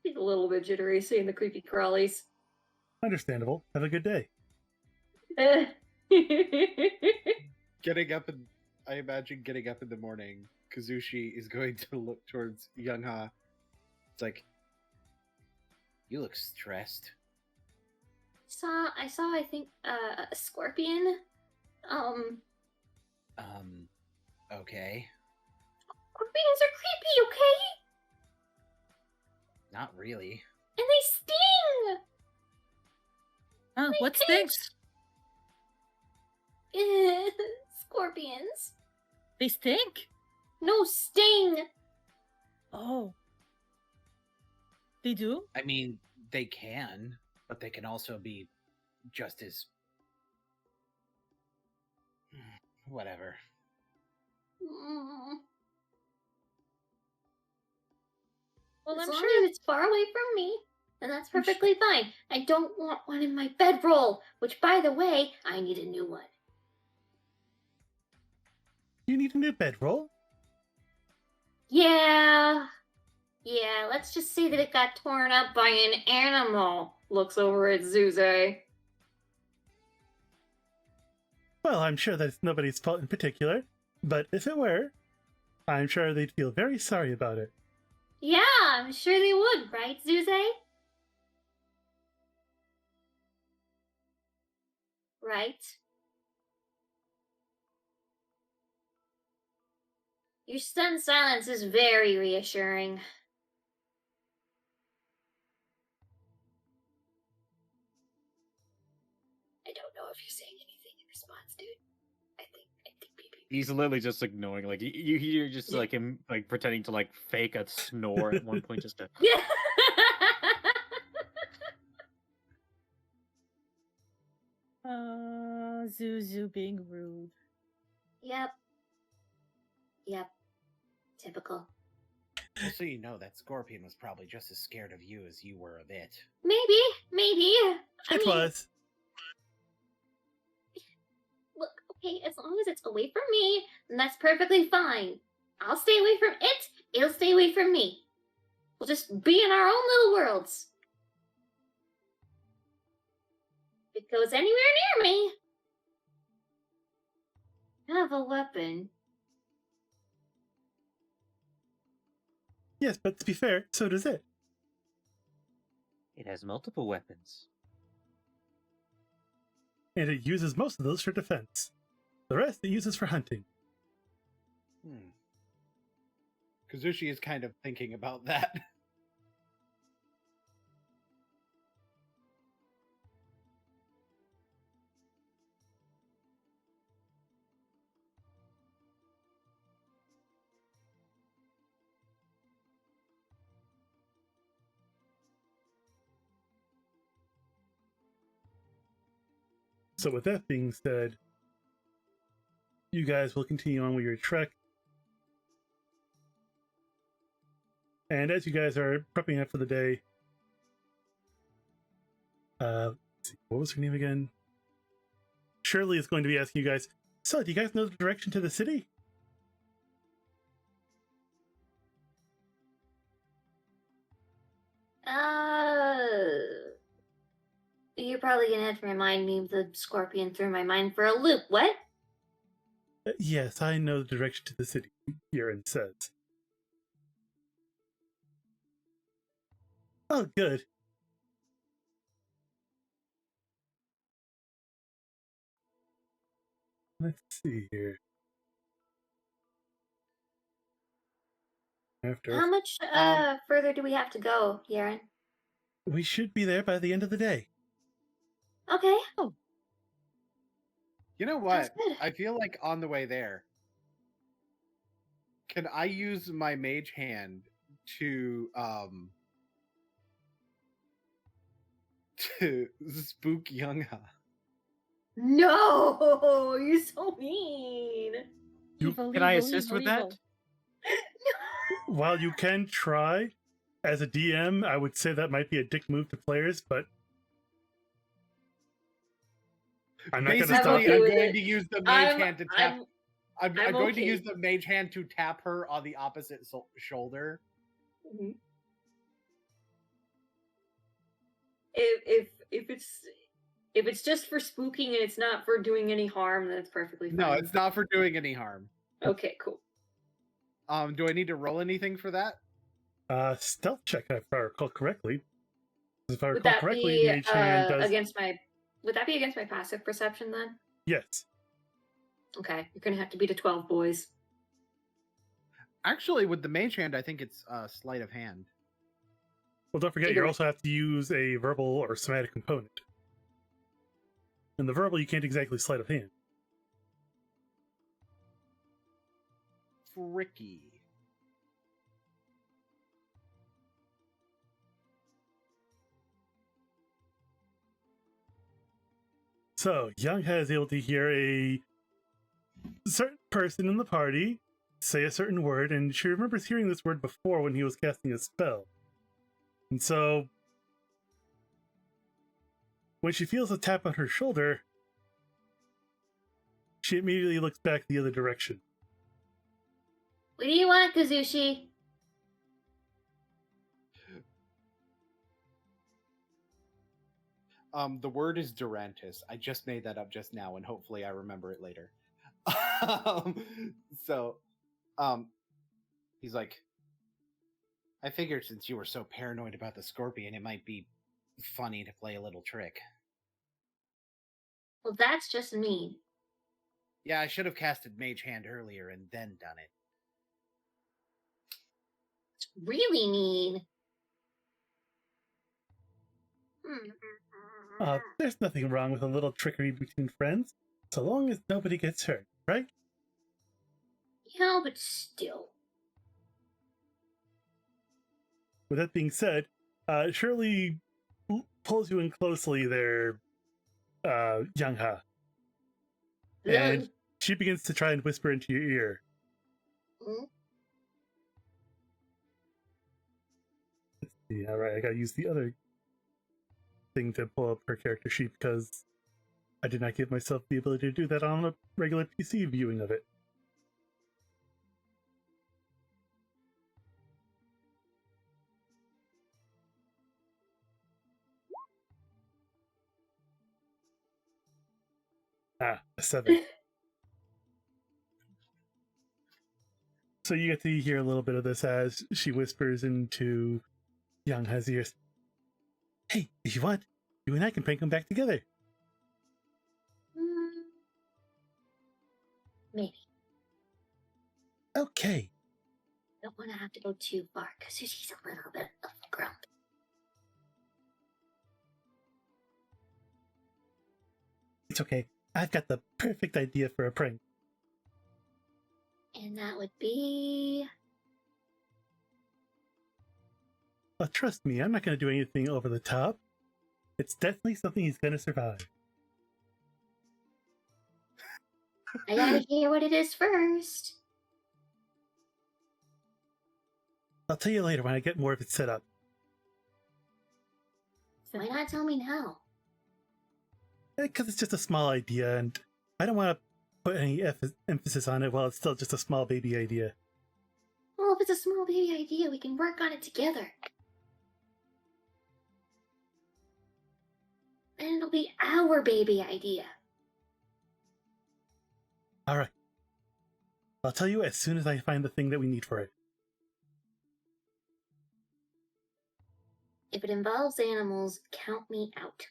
He's a little bit jittery seeing the creepy crawlies. Understandable. Have a good day. Getting up and I imagine getting up in the morning, Kuzushi is going to look towards Yanghe. It's like, you look stressed. I saw, I think, a scorpion. Okay. Scorpions are creepy, okay? Not really. And they sting! Oh, They what pinch. stinks? Scorpions. They stink? No, sting! Oh. They do? I mean, they can, but they can also be just as... whatever. Mm. Well, As I'm long sure as it's far away from me, then that's perfectly fine. I don't want one in my bedroll, which, by the way, I need a new one. You need a new bedroll? Yeah, let's just say that it got torn up by an animal. Looks over at Xue Zhe. Well, I'm sure that's nobody's fault in particular, but if it were, I'm sure they'd feel very sorry about it. Yeah, I'm sure they would, right, Xue Zhe? Right? Your stunned silence is very reassuring. I don't know if you're saying anything in response, dude. I think maybe. He's literally just ignoring, like you hear just like him like pretending to like fake a snore at one point just to. Yeah. Zuzu being rude. Yep. Typical. Just so you know, that scorpion was probably just as scared of you as you were of it. Maybe. I It mean, was. look, okay, as long as it's away from me, then that's perfectly fine. I'll stay away from it, it'll stay away from me. We'll just be in our own little worlds. If it goes anywhere near me, I have a weapon. Yes, but to be fair, so does it. It has multiple weapons. And it uses most of those for defense. The rest it uses for hunting. Kuzushi is kind of thinking about that. So with that being said, you guys will continue on with your trek. And as you guys are prepping up for the day, let's see, what was her name again? Shirley is going to be asking you guys, so do you guys know the direction to the city? You're probably gonna have to remind me of the scorpion threw my mind for a loop. What? Yes, I know the direction to the city, Yerin says. Oh, good. Let's see here. after. How much further do we have to go, Yerin? We should be there by the end of the day. Okay. You know Sounds what? good. I feel like on the way there, can I use my mage hand to spook Yanghe? No, you're so mean. Evil, Can I evil, assist evil, with evil. that? While you can try, as a DM, I would say that might be a dick move to players, but I'm not going to Basically, stop okay I'm you. with going it. to use the mage I'm- hand to tap. I'm I'm going to okay. use the mage hand to tap her on the opposite shoulder. Mhm. If it's just for spooking and it's not for doing any harm, then it's perfectly fine. No, it's not for doing any harm. Okay, cool. Do I need to roll anything for that? Stealth check, if I recall correctly. If I Would recall that correctly, be Mage Hand does. against my? Would that be against my passive perception then? Yes. Okay, you're gonna have to beat a 12, boys. Actually, with the mage hand, I think it's sleight of hand. Well, don't forget, Either you way. also have to use a verbal or somatic component. And the verbal, you can't exactly sleight of hand. Fricky. So, Yanghe is able to hear a certain person in the party say a certain word, and she remembers hearing this word before when he was casting a spell. And so, when she feels a tap on her shoulder, she immediately looks back the other direction. What do you want, Kuzushi? The word is Durantis. I just made that up just now, and hopefully I remember it later. So, he's like, I figured since you were so paranoid about the scorpion, it might be funny to play a little trick. Well, that's just mean. Yeah, I should have casted Mage Hand earlier and then done it. It's really mean. There's nothing wrong with a little trickery between friends, so long as nobody gets hurt, right? Yeah, but still. With that being said, Shirley pulls you in closely there, Yanghe, and she begins to try and whisper into your ear. Mm. Let's see, alright, I gotta use the other thing to pull up her character sheet because I did not give myself the ability to do that on a regular PC viewing of it. A 7. So you get to hear a little bit of this as she whispers into Yanghe's ears. Hey, if you want, you and I can prank them back together. Maybe. Okay. Don't want to have to go too far because she's a little bit of a grump. It's okay. I've got the perfect idea for a prank. And that would be... Trust me, I'm not going to do anything over the top. It's definitely something he's going to survive. I gotta hear what it is first. I'll tell you later when I get more of it set up. Why not tell me now? Because it's just a small idea, and I don't want to put any emphasis on it while it's still just a small baby idea. Well, if it's a small baby idea, we can work on it together. And it'll be our baby idea. Alright. I'll tell you as soon as I find the thing that we need for it. If it involves animals, count me out.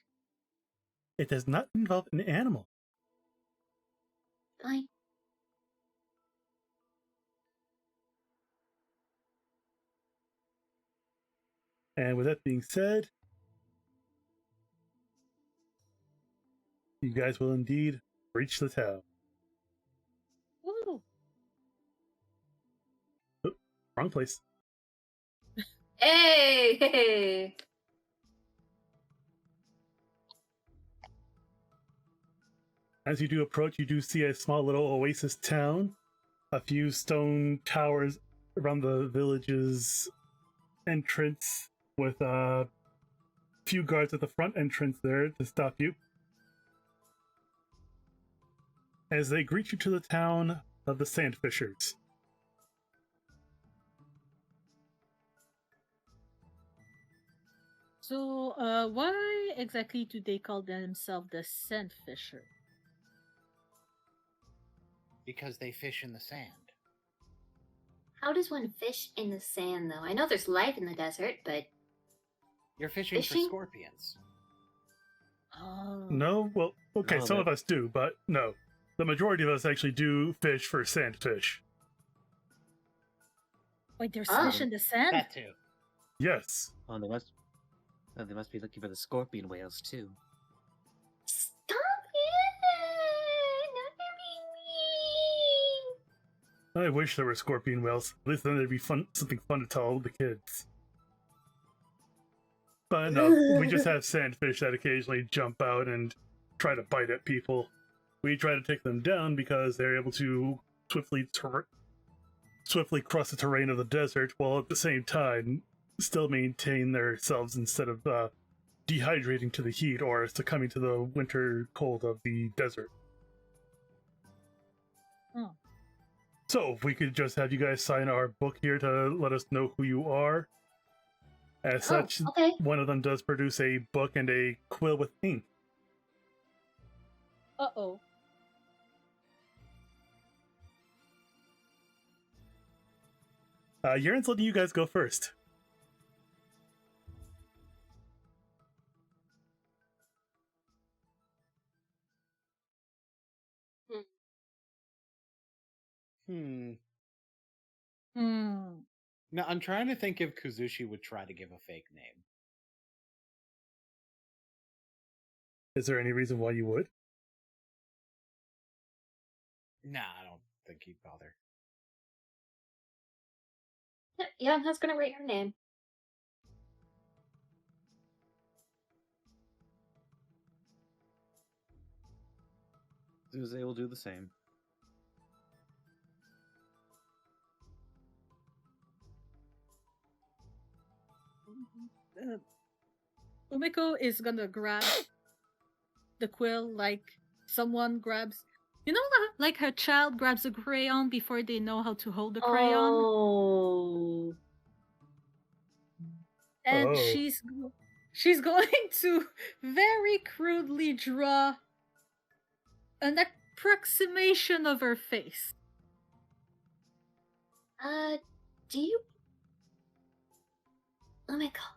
It does not involve an animal. Fine. And with that being said, you guys will indeed reach the town. Woo. Oh, wrong place. Hey! As you do approach, you do see a small little oasis town. A few stone towers around the village's entrance, with a few guards at the front entrance there to stop you. As they greet you to the town of the Sandfishers. So, why exactly do they call themselves the Sand Fisher? Because they fish in the sand. How does one fish in the sand, though? I know there's life in the desert, but You're fishing Fishing? for scorpions. Oh. No? Well, okay, No, some that- of us do, but no. The majority of us actually do fish for sandfish. Wait, there's Oh. fish in the sand? That too. Yes. Oh, they must be looking for the scorpion whales too. stop it! Not being mean! I wish there were scorpion whales. At least then there'd be something fun to tell the kids. But no, we just have sandfish that occasionally jump out and try to bite at people. We try to take them down because they're able to swiftly cross the terrain of the desert, while at the same time still maintain themselves instead of dehydrating to the heat or succumbing to the winter cold of the desert. Oh. So, if we could just have you guys sign our book here to let us know who you are. As such, Okay. one of them does produce a book and a quill with ink. Uh-oh. Yerin's letting you guys go first. Hmm. Hmm. Now I'm trying to think if Kuzushi would try to give a fake name. Is there any reason why you would? Nah, I don't think he'd bother. Yeah, I was gonna write her name. Zuze will do the same. Umeko is gonna grab the quill like someone grabs. You know, like her child grabs a crayon before they know how to hold the crayon? Oh. And Oh. she's going to very crudely draw an approximation of her face. Do you... Oh my god.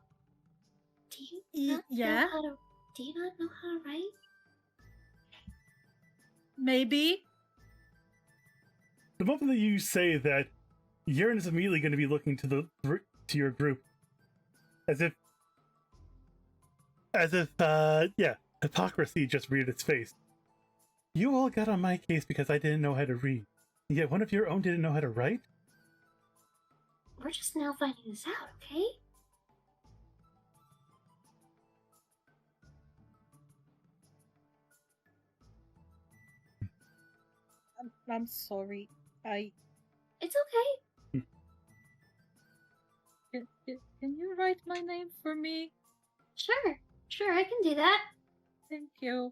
Do you not Yeah? know how to... Do you not know how to write? Maybe. The moment that you say that, Yerin is immediately going to be looking to your group, as if, hypocrisy just reared its face. You all got on my case because I didn't know how to read, yet one of your own didn't know how to write? We're just now finding this out, okay? I'm sorry. It's okay. Can you write my name for me? Sure, I can do that. Thank you.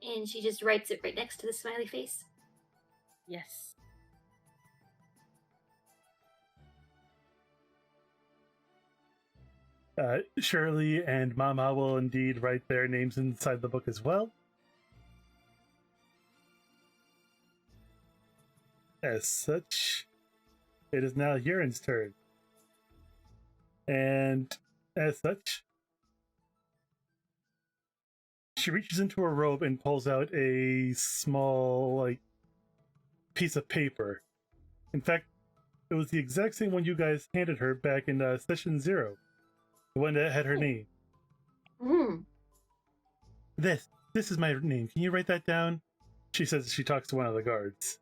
And she just writes it right next to the smiley face. Yes. Shirley and Mama will indeed write their names inside the book as well. As such, it is now Yerin's turn. And as such, she reaches into her robe and pulls out a small, piece of paper. In fact, It was the exact same one you guys handed her back in session 0. The one that had her name. Hmm. This is my name. Can you write that down? She says she talks to one of the guards.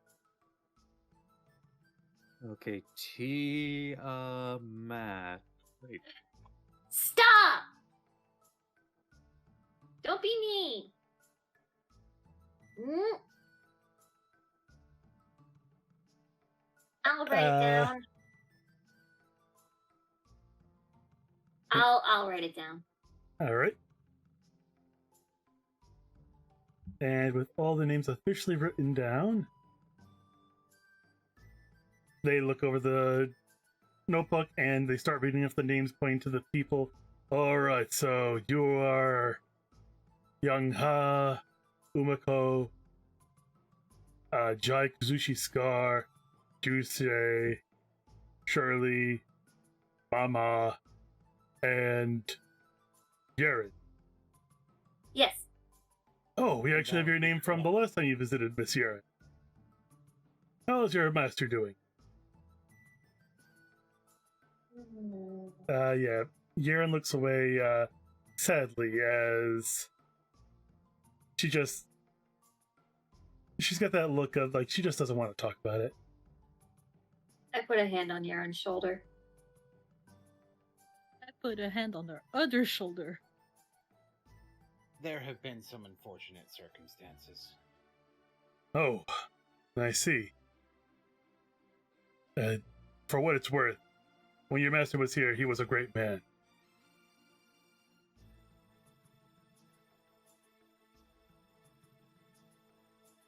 Okay, Matt. Wait. Stop! Don't be mean. Mm. I'll write it down. I'll write it down. All right. And with all the names officially written down, they look over the notebook and they start reading off the names, pointing to the people. All right, so you are Yanghe, Umeko, Jai Kuzushi Scar, Xue, Shirley, Mama, and Yerin. Yes. Oh, we actually have your name from the last time you visited Miss Yerin. How's your master doing? Yeah. Yerin looks away, sadly, as she's got that look of, like, she just doesn't want to talk about it. I put a hand on Yaron's shoulder. I put a hand on her other shoulder. There have been some unfortunate circumstances. Oh, I see. For what it's worth, when your master was here, he was a great man.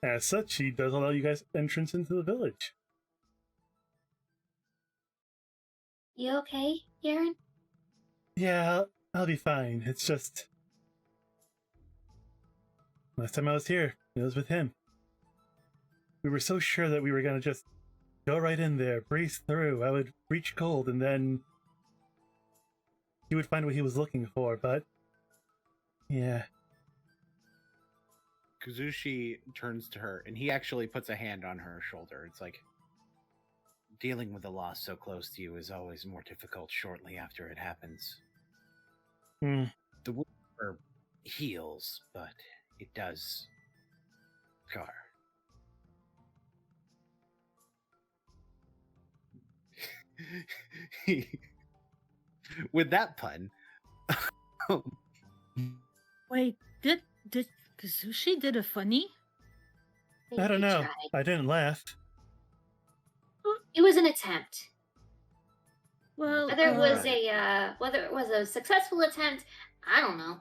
As such, he does allow you guys entrance into the village. You okay, Yerin? Yeah, I'll be fine. It's just... last time I was here, it was with him. We were so sure that we were going to just go right in there, breeze through. I would reach gold, and then he would find what he was looking for, but... yeah. Kuzushi turns to her, and he actually puts a hand on her shoulder. It's like, dealing with a loss so close to you is always more difficult shortly after it happens. Hmm. The wound heals, but it does scar. With that pun, Wait, did Kuzushi did a funny? I don't He know. tried. I didn't laugh. It was an attempt. Well, Whether it was a successful attempt, I don't know.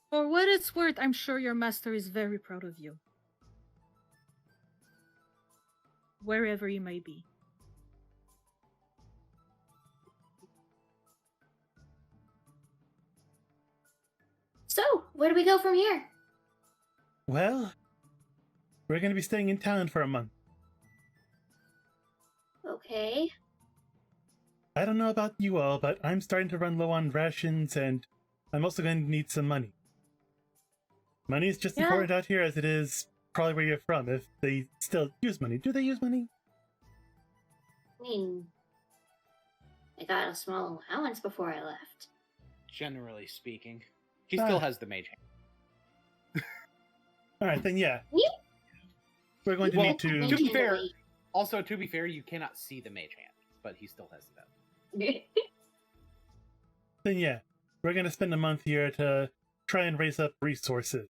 for what it's worth, I'm sure your master is very proud of you. Wherever you may be. So, where do we go from here? Well, we're going to be staying in town for a month. Okay. I don't know about you all, but I'm starting to run low on rations, and I'm also going to need some money. Money is just Yeah. important out here as it is probably where you're from, if they still use money. Do they use money? I mean, I got a small allowance before I left. generally speaking, he still has the mage hand. Alright, then yeah. Yeah. We're going to Well, need to... to be fair, also to be fair, you cannot see the mage hand, but he still has that. Then yeah. We're going to spend a month here to try and raise up resources.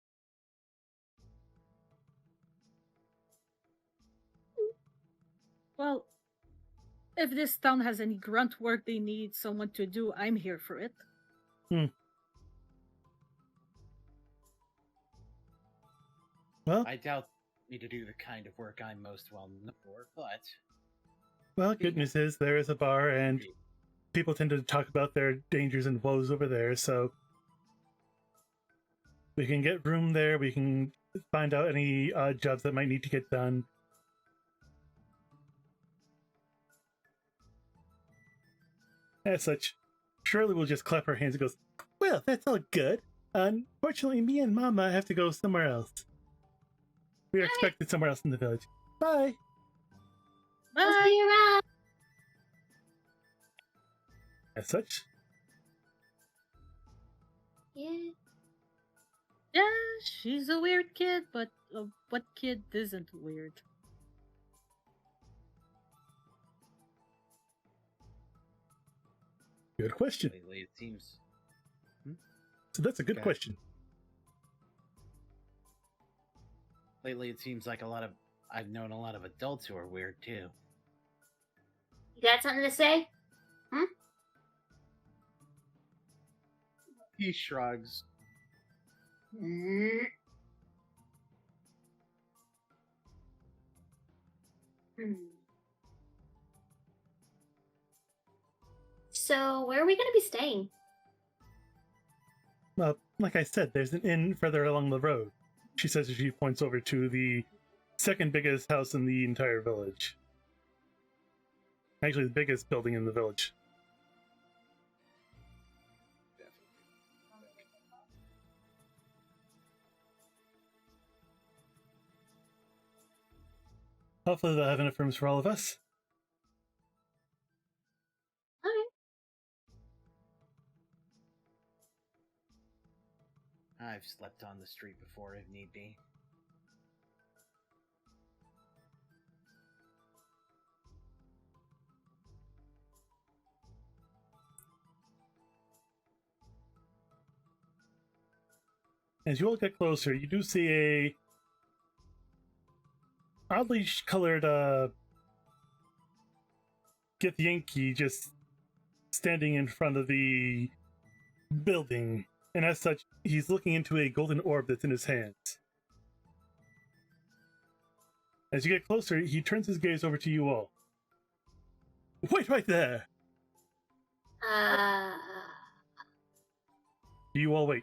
Well, if this town has any grunt work they need someone to do, I'm here for it. Well, I doubt me to do the kind of work I'm most well known for, but good news is there is a bar, and people tend to talk about their dangers and woes over there, so we can get room there, we can find out any jobs that might need to get done. As such, Shirley will just clap her hands and goes, well, that's all good. Unfortunately, me and Mama have to go somewhere else. We are expected somewhere else in the village. Bye! I'll Bye. see you around. As such, Yeah. Yeah, she's a weird kid, but what kid isn't weird? good question. Lately, it seems. So that's a good Okay. question. Lately, it seems like I've known a lot of adults who are weird too. You got something to say? He shrugs. Mm. So, where are we going to be staying? Like I said, there's an inn further along the road. She says as she points over to the second biggest house in the entire village. Actually, the biggest building in the village. Hopefully they'll have enough rooms for all of us. Okay. I've slept on the street before if need be. As you all get closer, you do see a oddly colored Githyanki just standing in front of the building, and as such, he's looking into a golden orb that's in his hands. As you get closer, he turns his gaze over to you all. Wait right there! You all wait.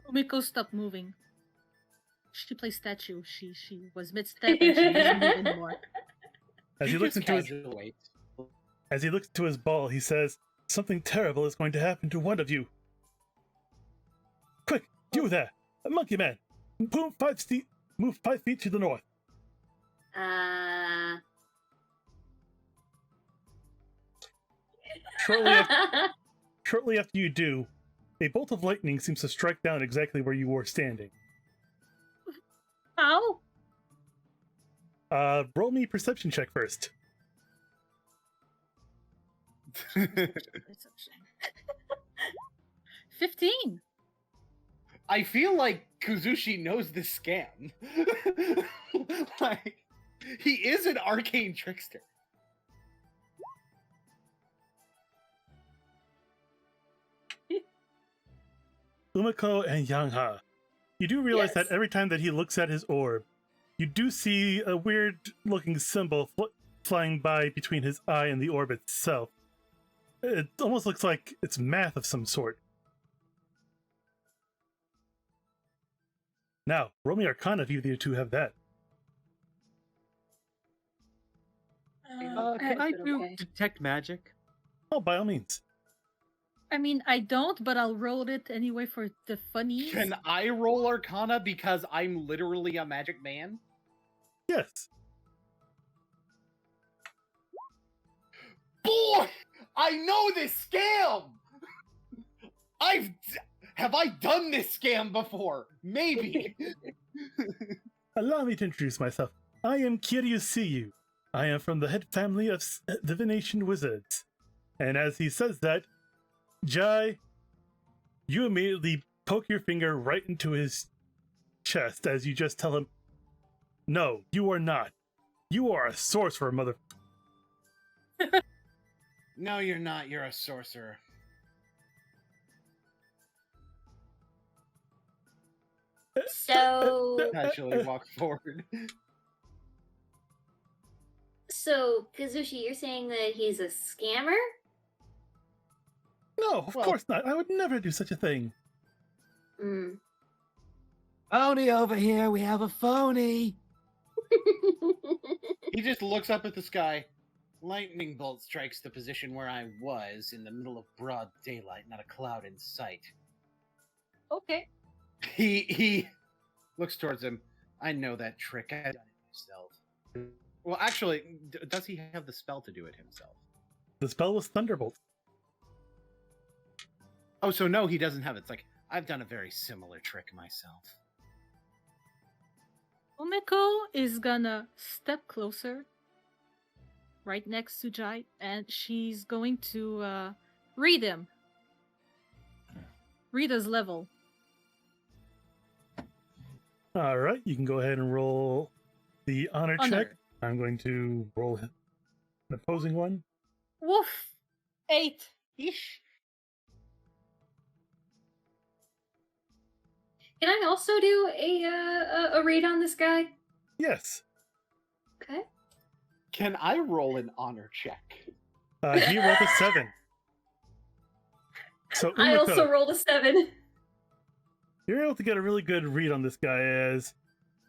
Umeko stopped moving. She plays statue. She was mid-step and she doesn't move anymore. As he looks into his ball, he says, "Something terrible is going to happen to one of you. Quick, you there, a monkey man! Move 5 feet to the north." Shortly after you do, a bolt of lightning seems to strike down exactly where you were standing. How? Roll me a perception check first. 15. I feel like Kuzushi knows this scam. Like, he is an arcane trickster. Umeko and Yanghe, you do realize Yes. that every time that he looks at his orb, you do see a weird-looking symbol flying by between his eye and the orb itself. It almost looks like it's math of some sort. Now, roll me Arcana if either of you two have that. Can I do detect magic? Oh, by all means. I mean, I don't, but I'll roll it anyway for the funnies. Can I roll Arcana because I'm literally a magic man? Yes. Boy, I know this scam! Have I done this scam before? Maybe. Allow me to introduce myself. I am Kiryusiyu. I am from the head family of divination wizards. And as he says that, Jai, you immediately poke your finger right into his chest as you just tell him, "No, you are not. You are a sorcerer, mother..." No, you're not. You're a sorcerer. So, Actually, walk forward. so Kuzushi, you're saying that he's a scammer? No, of course not. I would never do such a thing. Hmm. Phony over here. We have a phony. He just looks up at the sky. Lightning bolt strikes the position where I was in the middle of broad daylight, not a cloud in sight. Okay. He looks towards him. I know that trick. I've done it myself. Well, actually, does he have the spell to do it himself? The spell was Thunderbolt. Oh, so no, he doesn't have it. It's like, I've done a very similar trick myself. Umeko is gonna step closer, right next to Jai, and she's going to read him. Read his level. All right, you can go ahead and roll the honor check. Honor. I'm going to roll an opposing one. Woof! 8. Ish. Can I also do a read on this guy? Yes. Okay. Can I roll an honor check? He rolled a 7. So I also Umeko, rolled a 7. you're able to get a really good read on this guy, as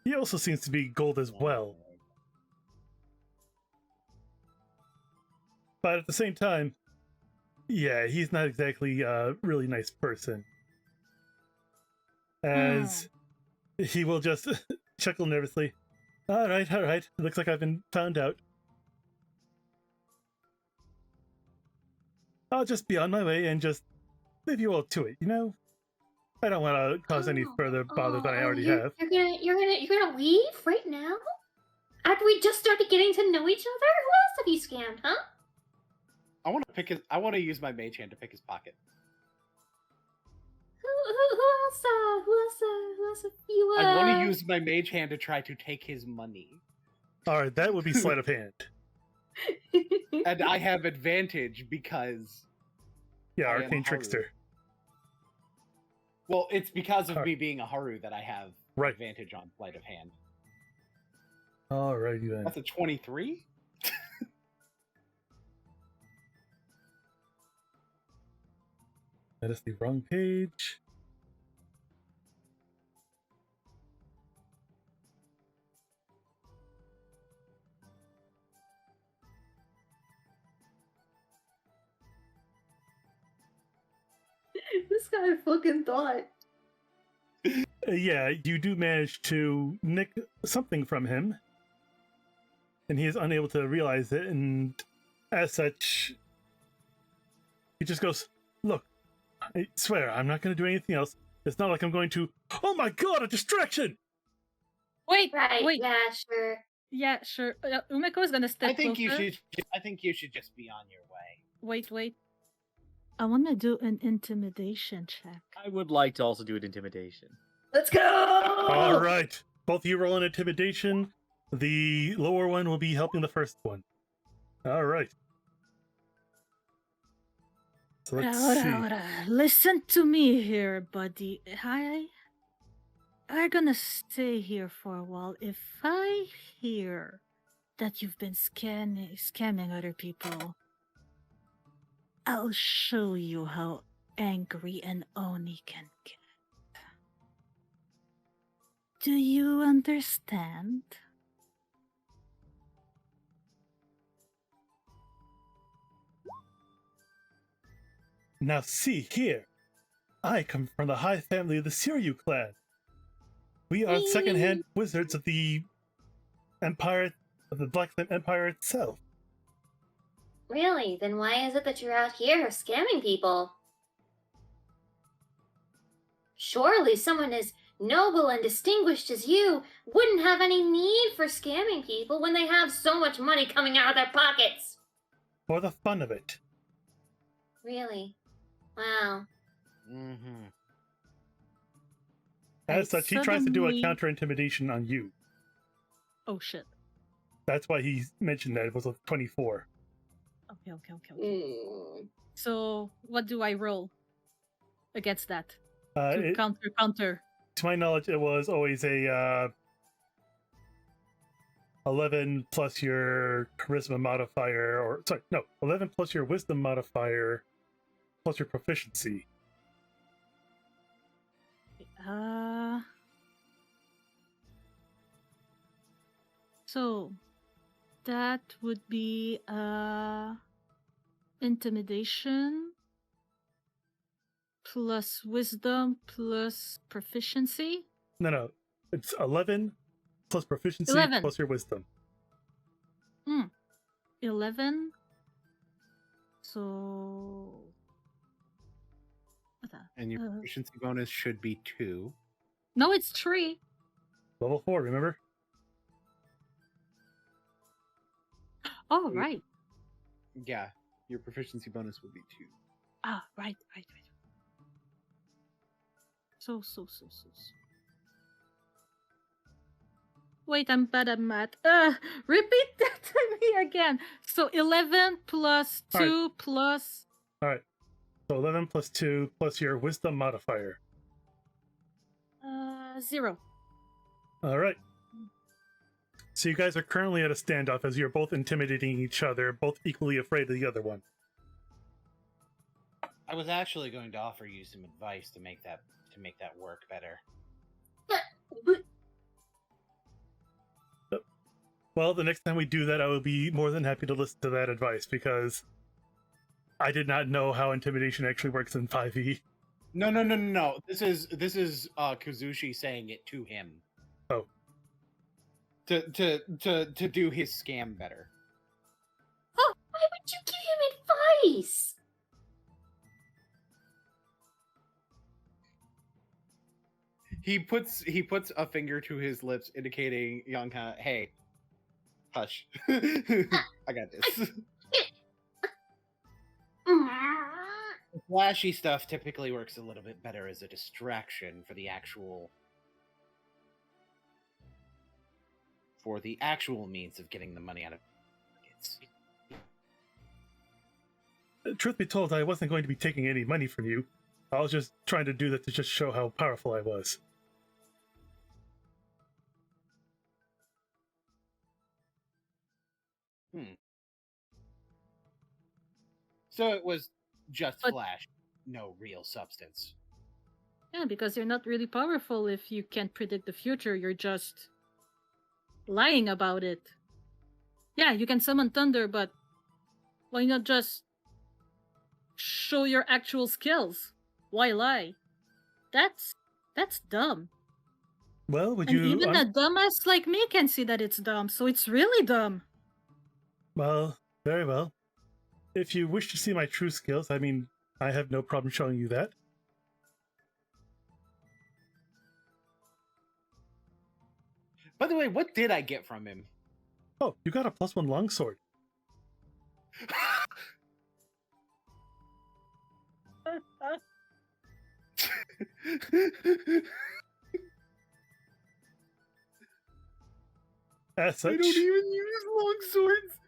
he also seems to be gold as well. But at the same time, yeah, he's not exactly a really nice person. As he will just chuckle nervously. All right. Looks like I've been found out. I'll just be on my way and just leave you all to it, you know? I don't want to cause any further bother than I already have. You're gonna leave right now? After we just started getting to know each other? Who else have you scammed, huh? I want to use my mage hand to pick his pocket. Who else have you, I want to use my mage hand to try to take his money. Alright, that would be sleight of hand. And I have advantage because... Yeah, I am Arcane Haru. Trickster. Well, it's because of Alright. me being a Haru that I have Right. advantage on sleight of hand. Alrighty then. That's a 23? That is the wrong page. This guy fucking thought. Yeah, you do manage to nick something from him, and he is unable to realize it, and as such, he just goes, "Look, I swear, I'm not going to do anything else. It's not like I'm going to, oh my god, a distraction!" Wait, Right, wait. yeah, sure. Yeah, sure. Umeko is gonna step I think closer. you should just be on your way. Wait. I want to do an intimidation check. I would like to also do an intimidation. Let's go! Alright, both of you roll an intimidation. The lower one will be helping the first one. Alright. So let's see. Ora. Listen to me here, buddy. I'm gonna stay here for a while. If I hear that you've been scamming other people, I'll show you how angry an Oni can get. Do you understand? Now see here. I come from the high family of the Siryu clan. We are second-hand wizards of the Empire, of the Black Flame Empire itself. Really? Then why is it that you're out here scamming people? Surely someone as noble and distinguished as you wouldn't have any need for scamming people when they have so much money coming out of their pockets. For the fun of it. Really? Wow. Mm-hmm. As such, he tries to do a suddenly- counter-intimidation on you. Oh shit. That's why he mentioned that it was a 24. Okay. So, what do I roll against that? To It, counter. to my knowledge, it was always a 11 plus your charisma modifier, or sorry, no, 11 plus your wisdom modifier plus your proficiency. So that would be intimidation plus wisdom plus proficiency. No, it's 11 plus proficiency 11. plus your wisdom. 11. So. And your proficiency bonus should be 2. No, it's 3. Level 4, remember? Oh, right. Yeah, your proficiency bonus would be 2. Ah, right. So. Wait, I'm bad at math. Repeat that to me again. So 11 plus 2 plus. All right. So 11 plus 2 plus your wisdom modifier. 0. All right. So you guys are currently at a standoff as you're both intimidating each other, both equally afraid of the other one. I was actually going to offer you some advice to make that work better. Well, the next time we do that, I will be more than happy to listen to that advice, because I did not know how intimidation actually works in 5e. No. This is Kuzushi saying it to him. Oh. To do his scam better. Oh, why would you give him advice? He puts a finger to his lips, indicating Yanghe, hey, hush. I got this. Flashy stuff typically works a little bit better as a distraction for the actual means of getting the money out of pockets. Truth be told, I wasn't going to be taking any money from you. I was just trying to do that to just show how powerful I was. So it was just flash, no real substance. Yeah, because you're not really powerful if you can't predict the future. You're just lying about it. Yeah, you can summon thunder, but why not just show your actual skills? Why lie? That's dumb. Well, would And you... even a dumbass like me can see that it's dumb, so it's really dumb. Well, very well. If you wish to see my true skills, I mean, I have no problem showing you that. By the way, what did I get from him? Oh, you got a +1 longsword. As such, I don't even use long swords.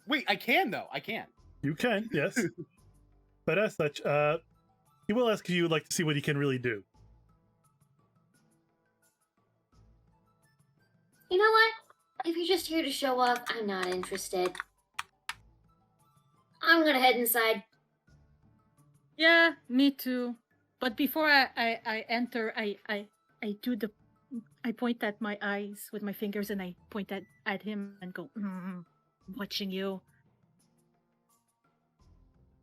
Wait, I can though. I can. You can, yes. But as such, he will ask if you would like to see what he can really do. You know what? If you're just here to show off, I'm not interested. I'm gonna head inside. Yeah, me too. But before I enter, I point at my eyes with my fingers and I point at him and go, watching you.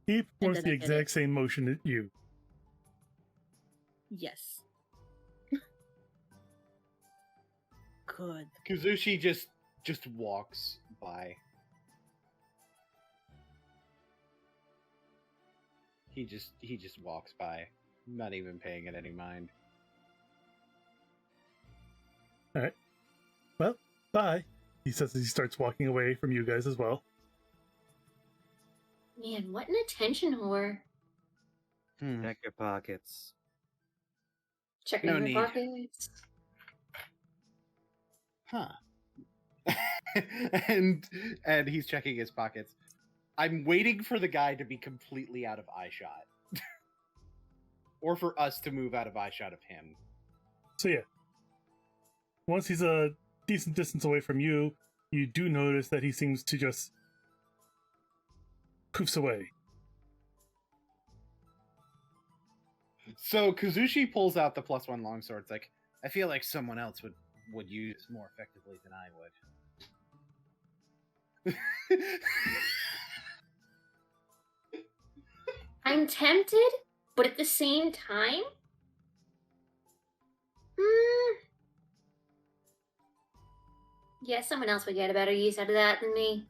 He performs the exact same motion at you. Yes. Good. Kuzushi just walks by. He just walks by, not even paying it any mind. All right. Well, bye. He says as he starts walking away from you guys as well. Man, what an attention whore. Check your pockets. Checking No your need. pockets. Huh. and he's checking his pockets. I'm waiting for the guy to be completely out of eye shot. Or for us to move out of eye shot of him. So yeah. Once he's a decent distance away from you, you do notice that he seems to just poofs away. So Kuzushi pulls out the +1 longsword. It's like, I feel like someone else would use this more effectively than I would. I'm tempted, but at the same time, Yeah, someone else would get a better use out of that than me.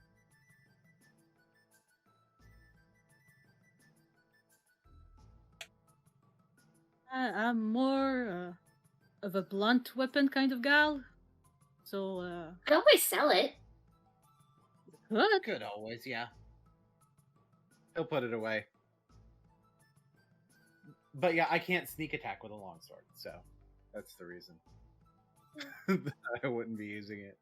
I'm more of a blunt weapon kind of gal. So, Could always sell it. good. Could always, yeah. He'll put it away. But yeah, I can't sneak attack with a longsword, so that's the reason. I wouldn't be using it.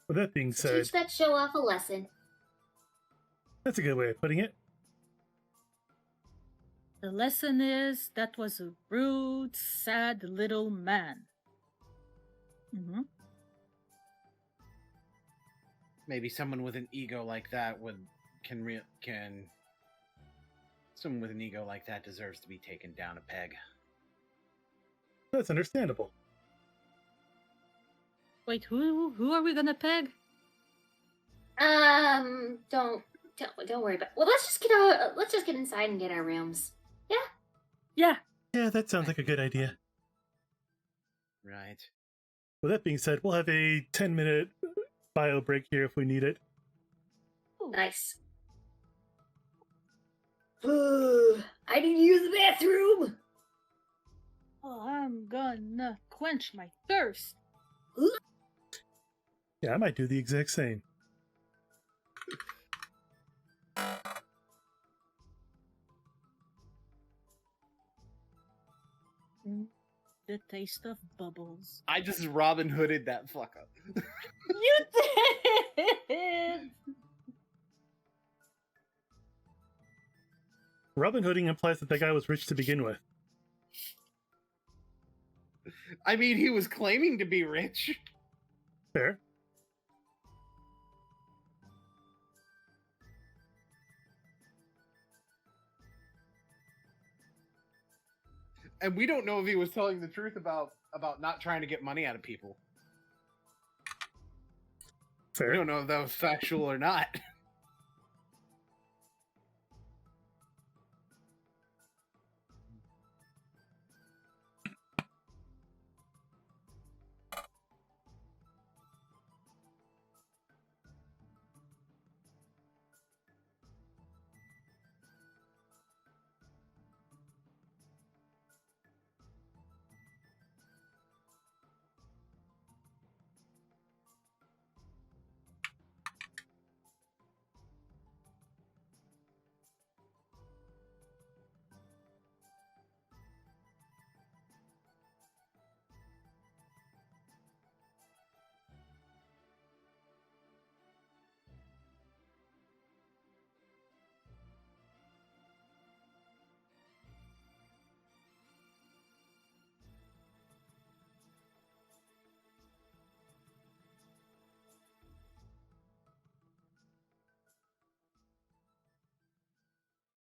With that being said, Teach that show off a lesson. that's a good way of putting it. The lesson is that was a rude, sad little man. Mm-hmm. Maybe someone with an ego like that someone with an ego like that deserves to be taken down a peg. That's understandable. Wait, who are we gonna peg? Don't worry about. Well, let's just get inside and get our rooms. Yeah. Yeah. Yeah, that sounds like a good idea. Right. With that being said, we'll have a 10-minute bio break here if we need it. Nice. I need to use the bathroom. Oh, I'm gonna quench my thirst. Yeah, I might do the exact same. The taste of bubbles. I just Robin Hooded that fuck up. You did! Robin Hooding implies that guy was rich to begin with. I mean, he was claiming to be rich. Fair. And we don't know if he was telling the truth about not trying to get money out of people. Fair. We don't know if that was factual or not.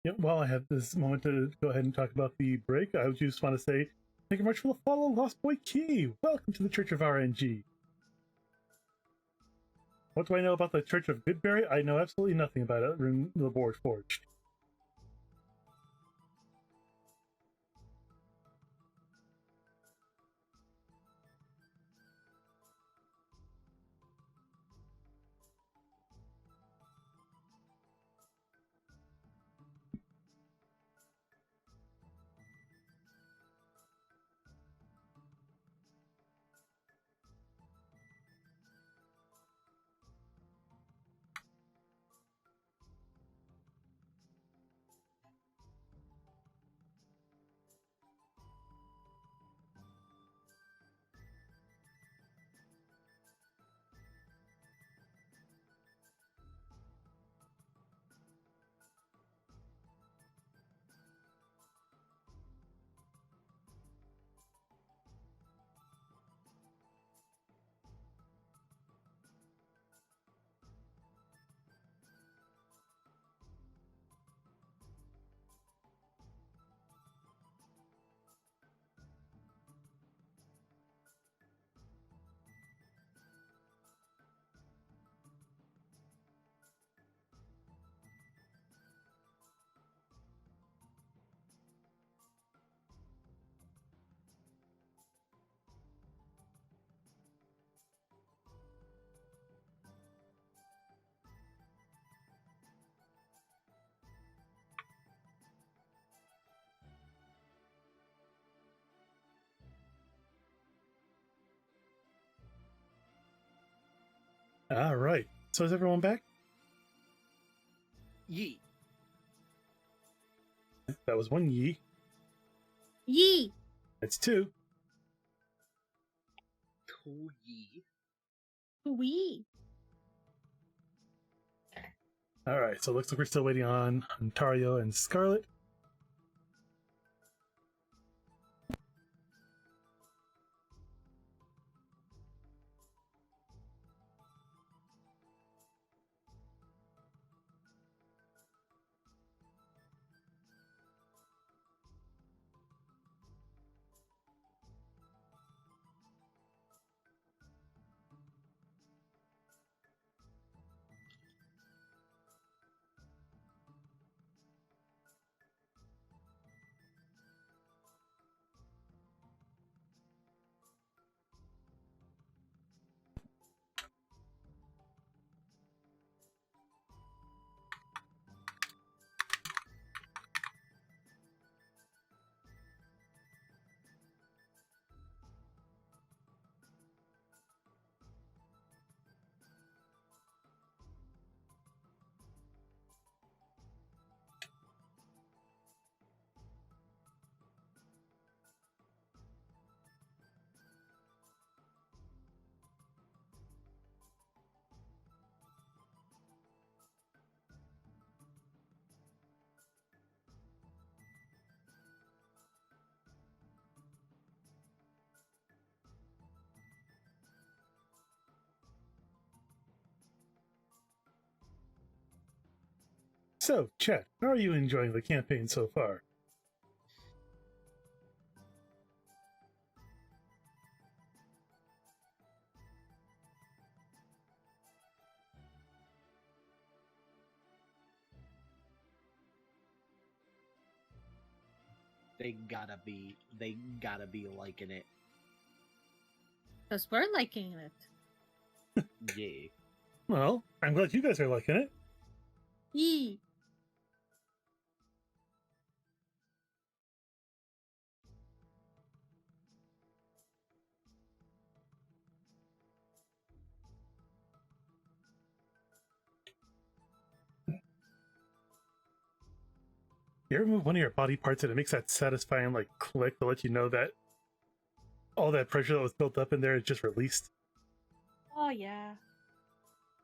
Yeah, while I have this moment to go ahead and talk about the break, I just want to say thank you much for the follow, Lost Boy Key. Welcome to the Church of RNG. What do I know about the Church of Goodberry? I know absolutely nothing about it in the board forged. All right. So is everyone back? Yee. That was one ye. Yee! That's two. Two yee. Wee! All right. So it looks like we're still waiting on Ontario and Scarlet. So, chat, how are you enjoying the campaign so far? They gotta be liking it. Because we're liking it. Yeah. Well, I'm glad you guys are liking it. Yee! You ever move one of your body parts and it makes that satisfying like click to let you know that all that pressure that was built up in there is just released? Oh, yeah.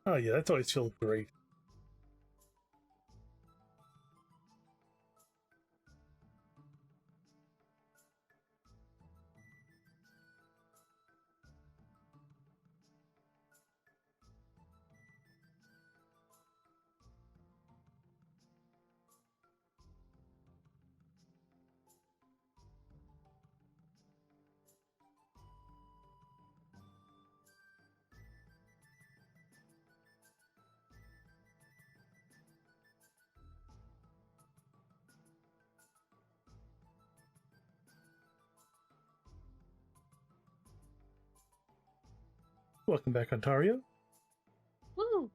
Oh yeah, that's always feels great. Welcome back, Ontario. Woo!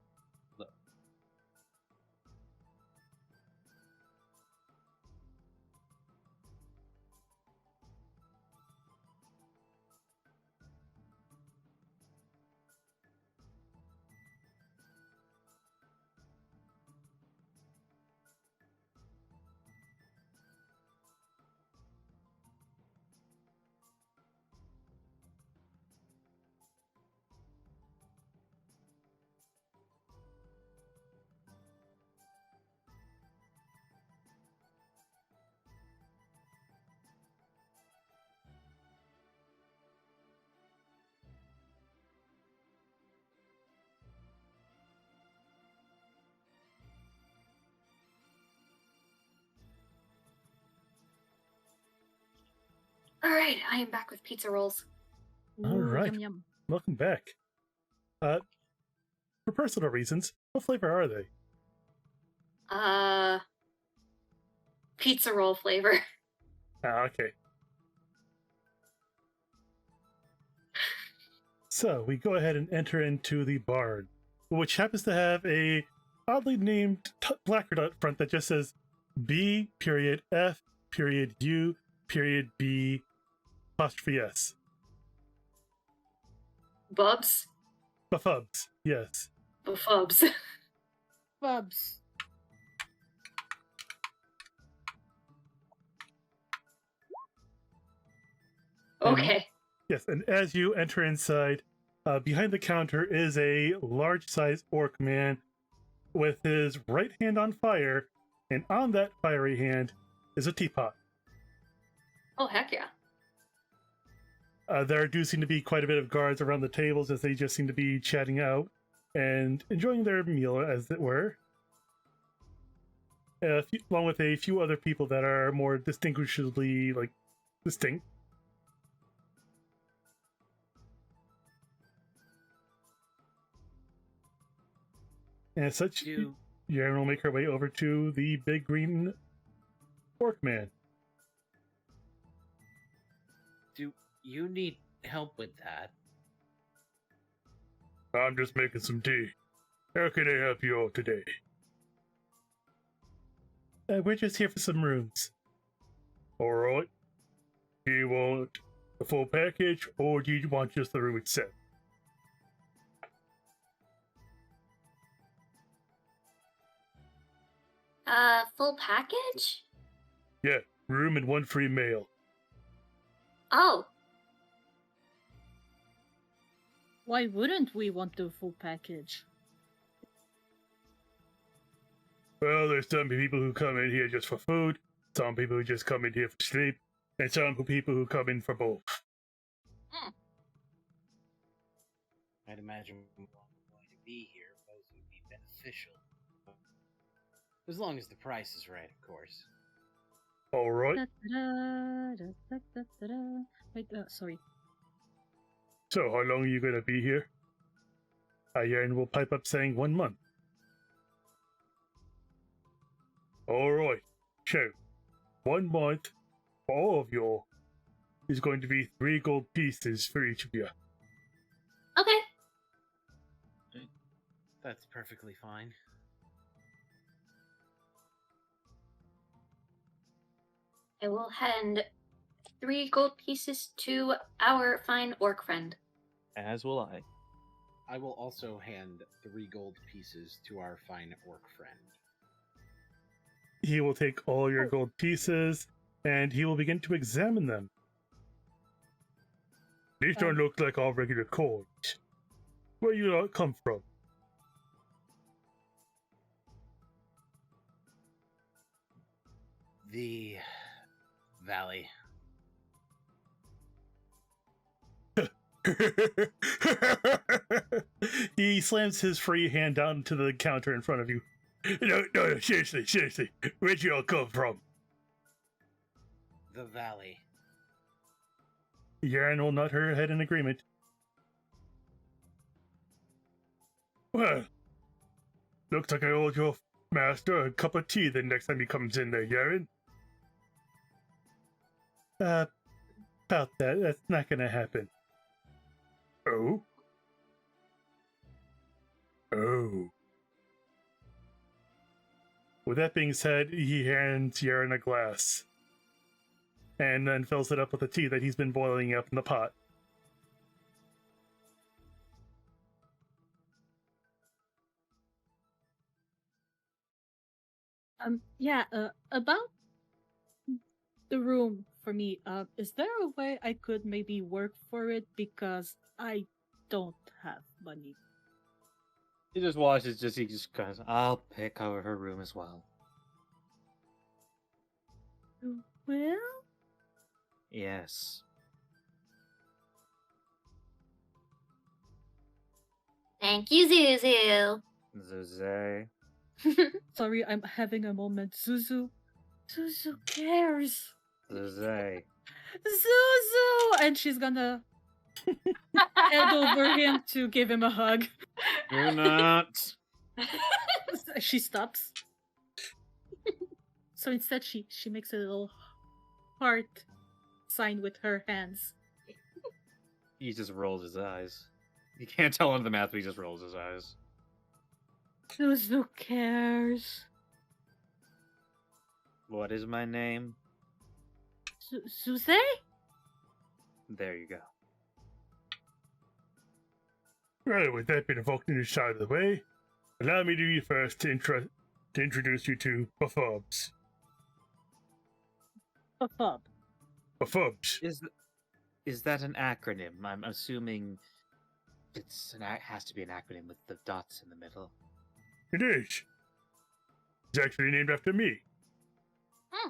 Alright, I am back with pizza rolls. All Ooh, right. Yum, yum. Welcome back. For personal reasons, what flavor are they? Pizza roll flavor. Ah, okay. So we go ahead and enter into the barn, which happens to have a oddly named placard out front that just says B period F period U period B apostrophe S. Bubs? Bufubs. Yes. Bufubs. Bubs. Okay. Yes, and as you enter inside, behind the counter is a large-sized orc man with his right hand on fire, and on that fiery hand is a teapot. Oh, heck yeah. There do seem to be quite a bit of guards around the tables as they just seem to be chatting out and enjoying their meal, as it were. Along with a few other people that are more distinguishably, distinct. And as such, Yerin will make her way over to the big green orc man. Do you need help with that? I'm just making some tea. How can I help you all today? We're just here for some rooms. Alright. Do you want a full package, or do you want just the room itself? Full package? Yeah, room and one free meal. Oh, Why wouldn't we want the full package? Well, there's some people who come in here just for food, some people who just come in here for sleep, and some people who come in for both. I'd imagine we're going to be here, both would be beneficial. As long as the price is right, of course. Alright. Wait, sorry. So, how long are you gonna be here? Yerin will pipe up saying 1 month. Alright, so 1 month for all of you is going to be 3 gold pieces for each of you. okay. That's perfectly fine. I will hand 3 gold pieces to our fine orc friend. As will I. I will also hand 3 gold pieces to our fine orc friend. He will take all your gold pieces, and he will begin to examine them. These don't look like all regular coins. Where you all come from? The valley. He slams his free hand down to the counter in front of you. No, seriously. Where'd you all come from? The valley. Yerin will nod her head in agreement. Well, looks like I owe your master a cup of tea the next time he comes in there, Yerin. About that, that's not gonna happen. Oh? Oh. With that being said, he hands Yerin a glass. And then fills it up with the tea that he's been boiling up in the pot. About the room for me, is there a way I could maybe work for it, because I don't have money? He just watches, he just goes, I'll pick out her room as well. Well, Yes. Thank you, Zuzu. Zuze. sorry, I'm having a moment. Zuzu cares. Zuze. Zuzu! And she's gonna head over him to give him a hug. Do not. She stops. So instead, she makes a little heart sign with her hands. He just rolls his eyes. You can't tell under the math, but he just rolls his eyes. Zuzu cares. What is my name? Suze? There you go. Well, with that bit of awkwardness out of the way, allow me to be first to introduce you to Buffobs. Pub. Buffobs. Is that an acronym? I'm assuming has to be an acronym with the dots in the middle. It is. It's actually named after me. Hmm.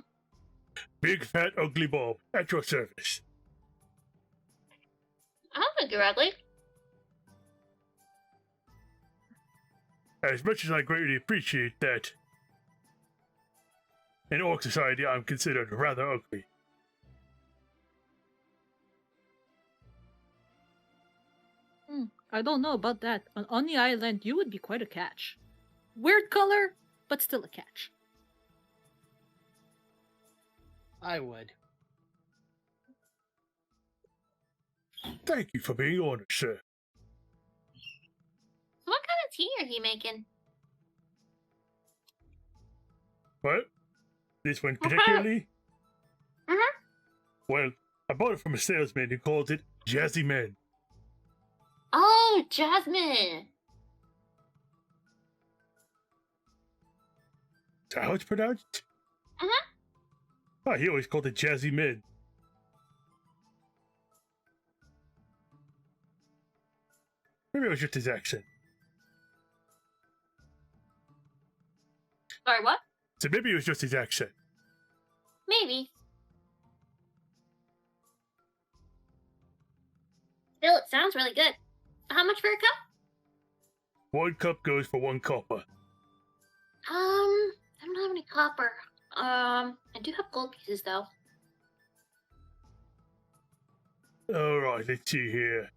Big, fat, ugly Bob, at your service. I don't think you're ugly. As much as I greatly appreciate that, in Orc society I'm considered rather ugly. I don't know about that. On the island, you would be quite a catch. Weird color, but still a catch. I would. Thank you for being honored, sir. So what kind of tea are you making? What? This one particularly? Mhm. Well, I bought it from a salesman who called it Jazzy Men. Oh, jasmine. Is that how it's pronounced? Mhm. Oh, he always called it Jazzy Men. Maybe it was just his accent. Sorry, what? So maybe it was just his accent. Maybe. Still, it sounds really good. How much for a cup? 1 cup goes for 1 copper. I don't have any copper. I do have gold pieces though. Alright, let's see here.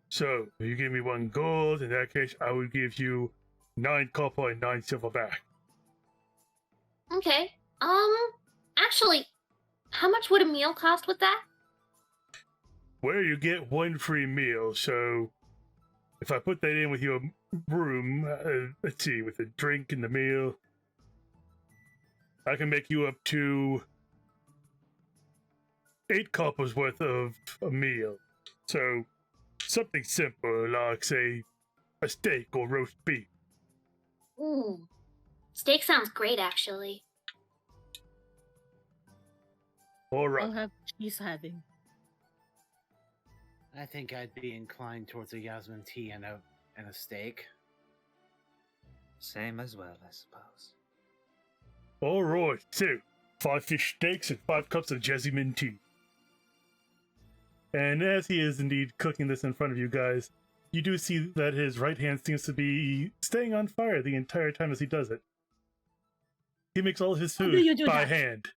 So, if you give me 1 gold, in that case, I will give you 9 copper and 9 silver back. Okay. Actually, how much would a meal cost with that? Well, you get 1 free meal, so if I put that in with your room, let's see, with the drink and the meal, I can make you up to 8 coppers worth of a meal. So, something simple, like, say, a steak or roast beef. Ooh. Steak sounds great, actually. Alright. I'll have cheese having. I think I'd be inclined towards a Yasmin tea and a steak. Same as well, I suppose. Alright, so 5 fish steaks and 5 cups of jasmine tea. And as he is indeed cooking this in front of you guys, you do see that his right hand seems to be staying on fire the entire time as he does it. He makes all his How do food you do by that? hand.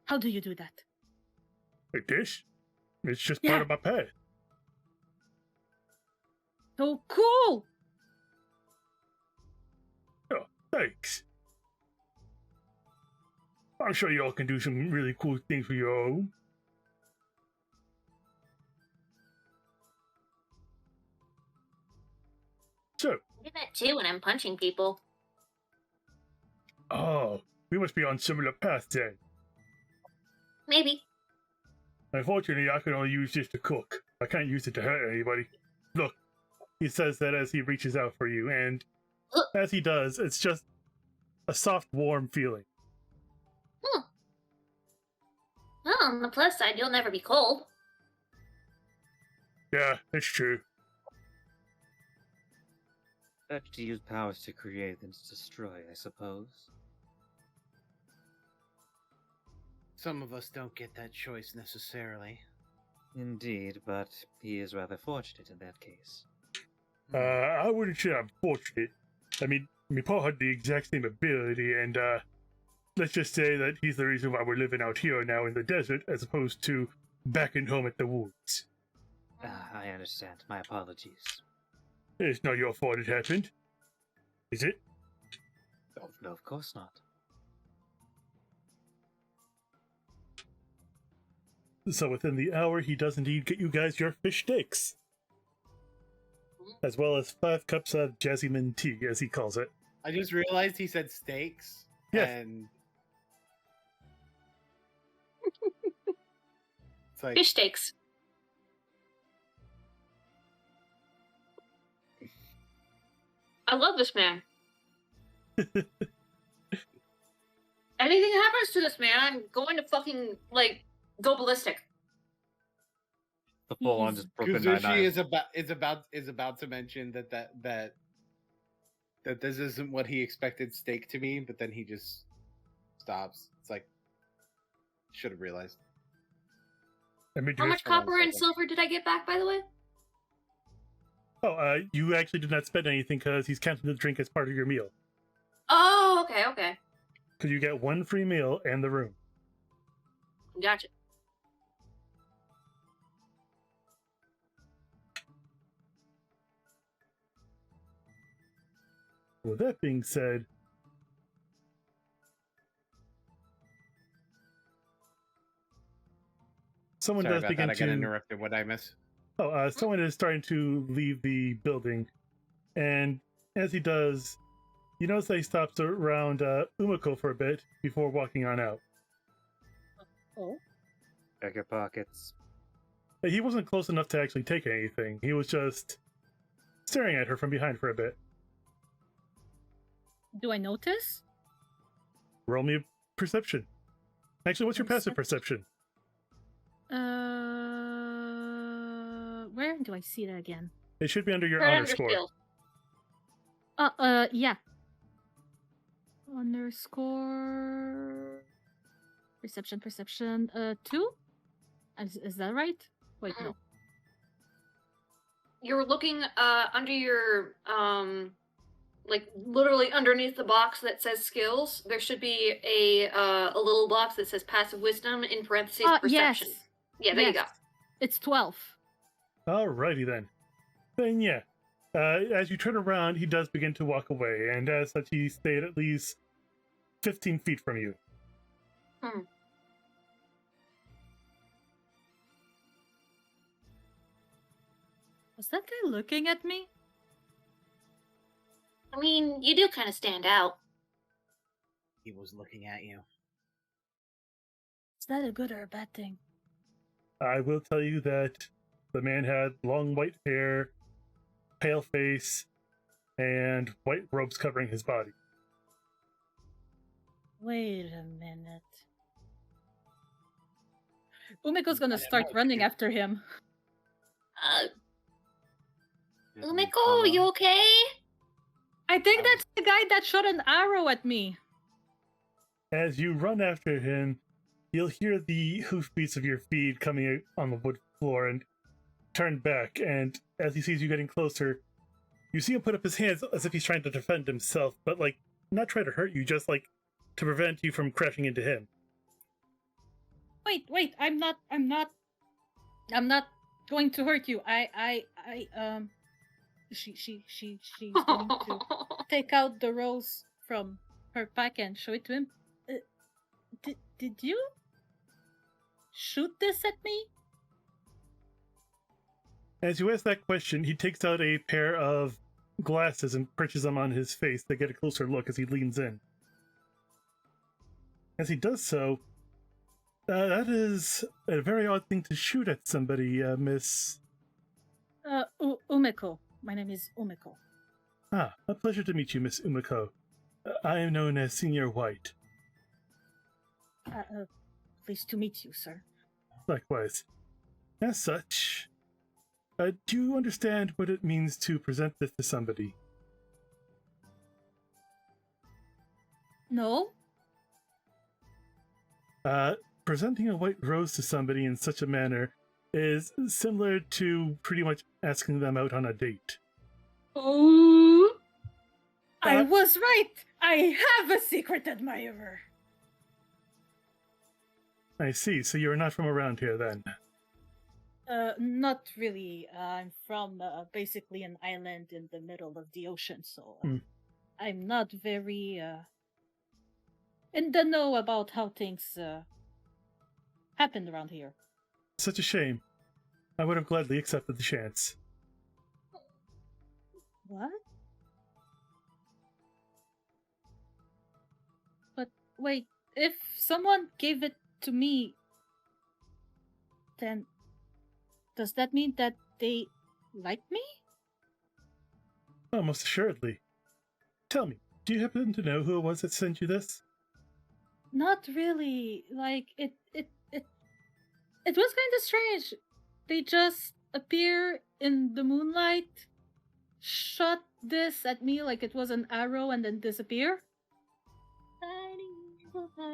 How do you do that? Like this? It's just Yeah. part of my pad. So cool! Oh, thanks. I'm sure y'all can do some really cool things for your own. So, I do that too when I'm punching people. oh, we must be on similar paths then. Maybe. Unfortunately, I can only use this to cook. I can't use it to hurt anybody. Look, he says that as he reaches out for you, and as he does, it's just a soft, warm feeling. Well, on the plus side, you'll never be cold. Yeah, it's true. Better to use powers to create than to destroy, I suppose. Some of us don't get that choice necessarily. Indeed, but he is rather fortunate in that case. I wouldn't say I'm fortunate. I mean, Paul had the exact same ability, and let's just say that he's the reason why we're living out here now in the desert, as opposed to back in home at the woods. I understand. My apologies. It's not your fault it happened. Is it? Oh, no, of course not. So within the hour, he does indeed get you guys your fish steaks. As well as 5 cups of jasmine tea, as he calls it. I just realized he said steaks. Yes. And it's like, Fish steaks. I love this man. Anything happens to this man, I'm going to fucking, like, go ballistic. The full on He's- just Brooklyn Kuzushi Nine-Nine. is about to mention that this isn't what he expected steak to mean, but then he just stops. It's like, should have realized. I mean, How much hold on a copper and second. silver did I get back, by the way? you actually did not spend anything because he's counting the drink as part of your meal. Oh, okay. Because you get 1 free meal and the room. Gotcha. With that being said, someone Sorry does about begin that. I got to. interrupted. What did I miss? Someone is starting to leave the building, and as he does, you notice that he stops around Umeko for a bit before walking on out. Oh. Check your pockets. He wasn't close enough to actually take anything. He was just staring at her from behind for a bit. Do I notice? Roll me a perception. Actually, what's your passive perception? Where do I see that again? It should be under your Right honor under score. skills. Yeah. Underscore perception. 2? Is that right? Wait, no. You're looking under your like literally underneath the box that says skills. There should be a little box that says passive wisdom in parentheses perception. Yes. Yeah, there you go. It's 12. Alrighty then. Then yeah. As you turn around, he does begin to walk away, and as such, he stayed at least 15 feet from you. Was that guy looking at me? I mean, you do kind of stand out. He was looking at you. Is that a good or a bad thing? I will tell you that the man had long white hair, pale face, and white robes covering his body. Wait a minute. Umeko's gonna start running after him. Umeko, you okay? I think that's the guy that shot an arrow at me. As you run after him, you'll hear the hoofbeats of your feet coming on the wood floor and turn back, and as he sees you getting closer, you see him put up his hands as if he's trying to defend himself, but like, not try to hurt you, just like to prevent you from crashing into him. Wait, I'm not going to hurt you. She's going to take out the rose from her pack and show it to him. Did you shoot this at me? As you ask that question, he takes out a pair of glasses and perches them on his face to get a closer look as he leans in. As he does so, that is a very odd thing to shoot at somebody, Miss... Umeko. My name is Umeko. Ah, a pleasure to meet you, Miss Umeko. I am known as Senior White. Pleased to meet you, sir. Likewise. As such, do you understand what it means to present this to somebody? No? Presenting a white rose to somebody in such a manner is similar to pretty much asking them out on a date. Oh! I was right! I have a secret admirer! I see, so you're not from around here then. Not really. I'm from basically an island in the middle of the ocean, so I'm not very in the know about how things happen around here. Such a shame. I would have gladly accepted the chance. What? But wait, if someone gave it to me, then does that mean that they like me? Oh, most assuredly. Tell me, do you happen to know who it was that sent you this? Not really. Like it was kind of strange. They just appear in the moonlight, shot this at me like it was an arrow, and then disappear.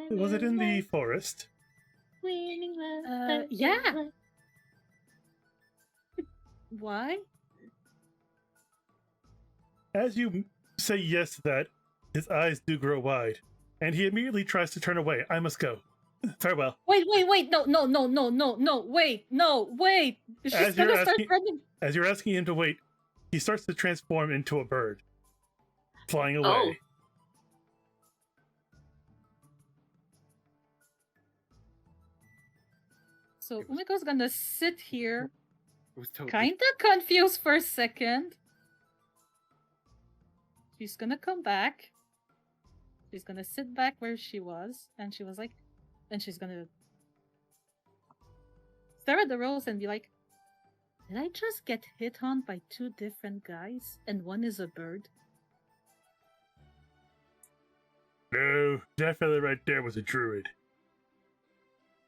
Was it in the forest? Yeah. Why? As you say yes to that, his eyes do grow wide, and he immediately tries to turn away. I must go. Farewell. Wait, no, wait. She's As gonna you're start asking- running. As you're asking him to wait, he starts to transform into a bird, flying away. Oh. So Umeko's gonna sit here, It was totally kinda confused for a second. She's gonna come back. She's gonna sit back where she was, and she was like, and she's gonna stare at the rose and be like, did I just get hit on by two different guys, and one is a bird? No, that fella right there was a druid.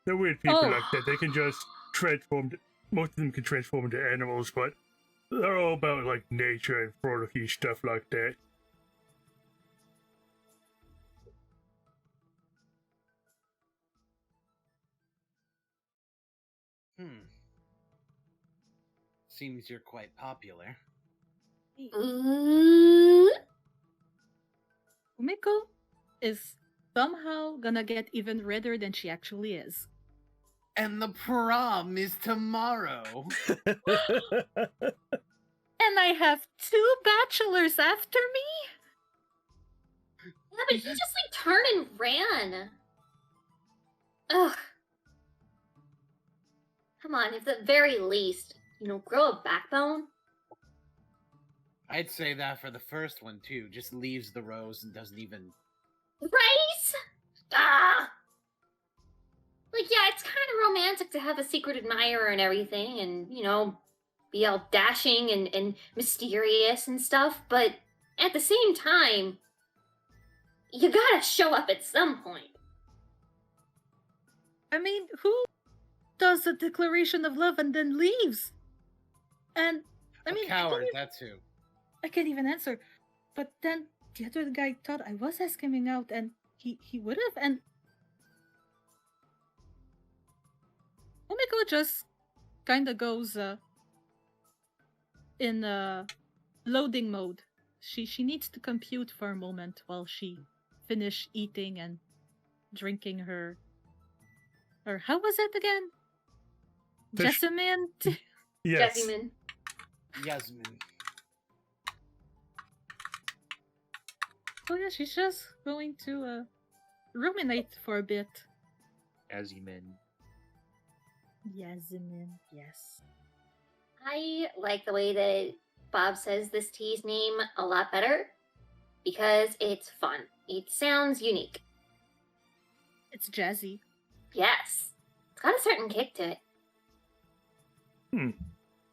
They're weird people Oh. like that. They can just transform. Most of them can transform into animals, but they're all about like nature and frolicky stuff like that. Seems you're quite popular. Ooh. Umeko is somehow gonna get even redder than she actually is. And the prom is tomorrow. And I have two bachelors after me? Yeah, but he just like turned and ran. Ugh. Come on, at the very least, grow a backbone. I'd say that for the first one too. Just leaves the rose and doesn't even. Right? Ah! Like, yeah, it's kind of romantic to have a secret admirer and everything, and, be all dashing and mysterious and stuff, but at the same time, you gotta show up at some point. I mean, who does a declaration of love and then leaves? And, I mean, a coward, that's who. I can't even answer. But then the other guy thought I was asking him out, and he would have, and Umeko just kinda goes in loading mode. She needs to compute for a moment while she finish eating and drinking her, or how was it again? Fish- Jessamine? Yes. Jessamine. Yasmin. So yeah, she's just going to ruminate for a bit. As you mean. Yasmin, yes. I like the way that Bob says this tea's name a lot better because it's fun. It sounds unique. It's jazzy. Yes. It's got a certain kick to it.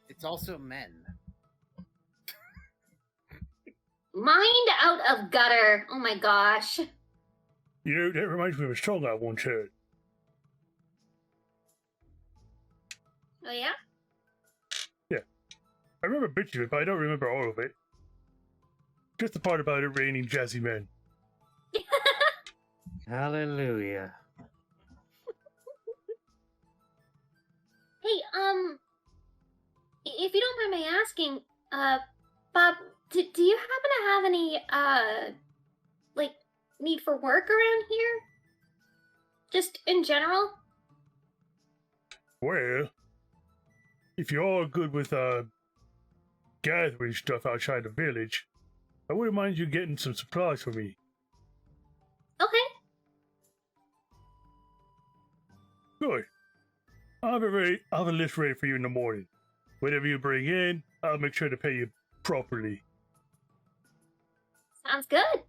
It's also men. Mind out of gutter. Oh my gosh. That reminds me of a song I once heard. Oh yeah? I remember bits of it, but I don't remember all of it. Just the part about it raining jazzy men. Hallelujah. Hey, if you don't mind my asking, Bob, do you happen to have any, need for work around here? Just in general? Well, if you're all good with gathering stuff outside the village, I wouldn't mind you getting some supplies for me. Okay. Good. I'll have a list ready for you in the morning. Whatever you bring in, I'll make sure to pay you properly. Sounds good.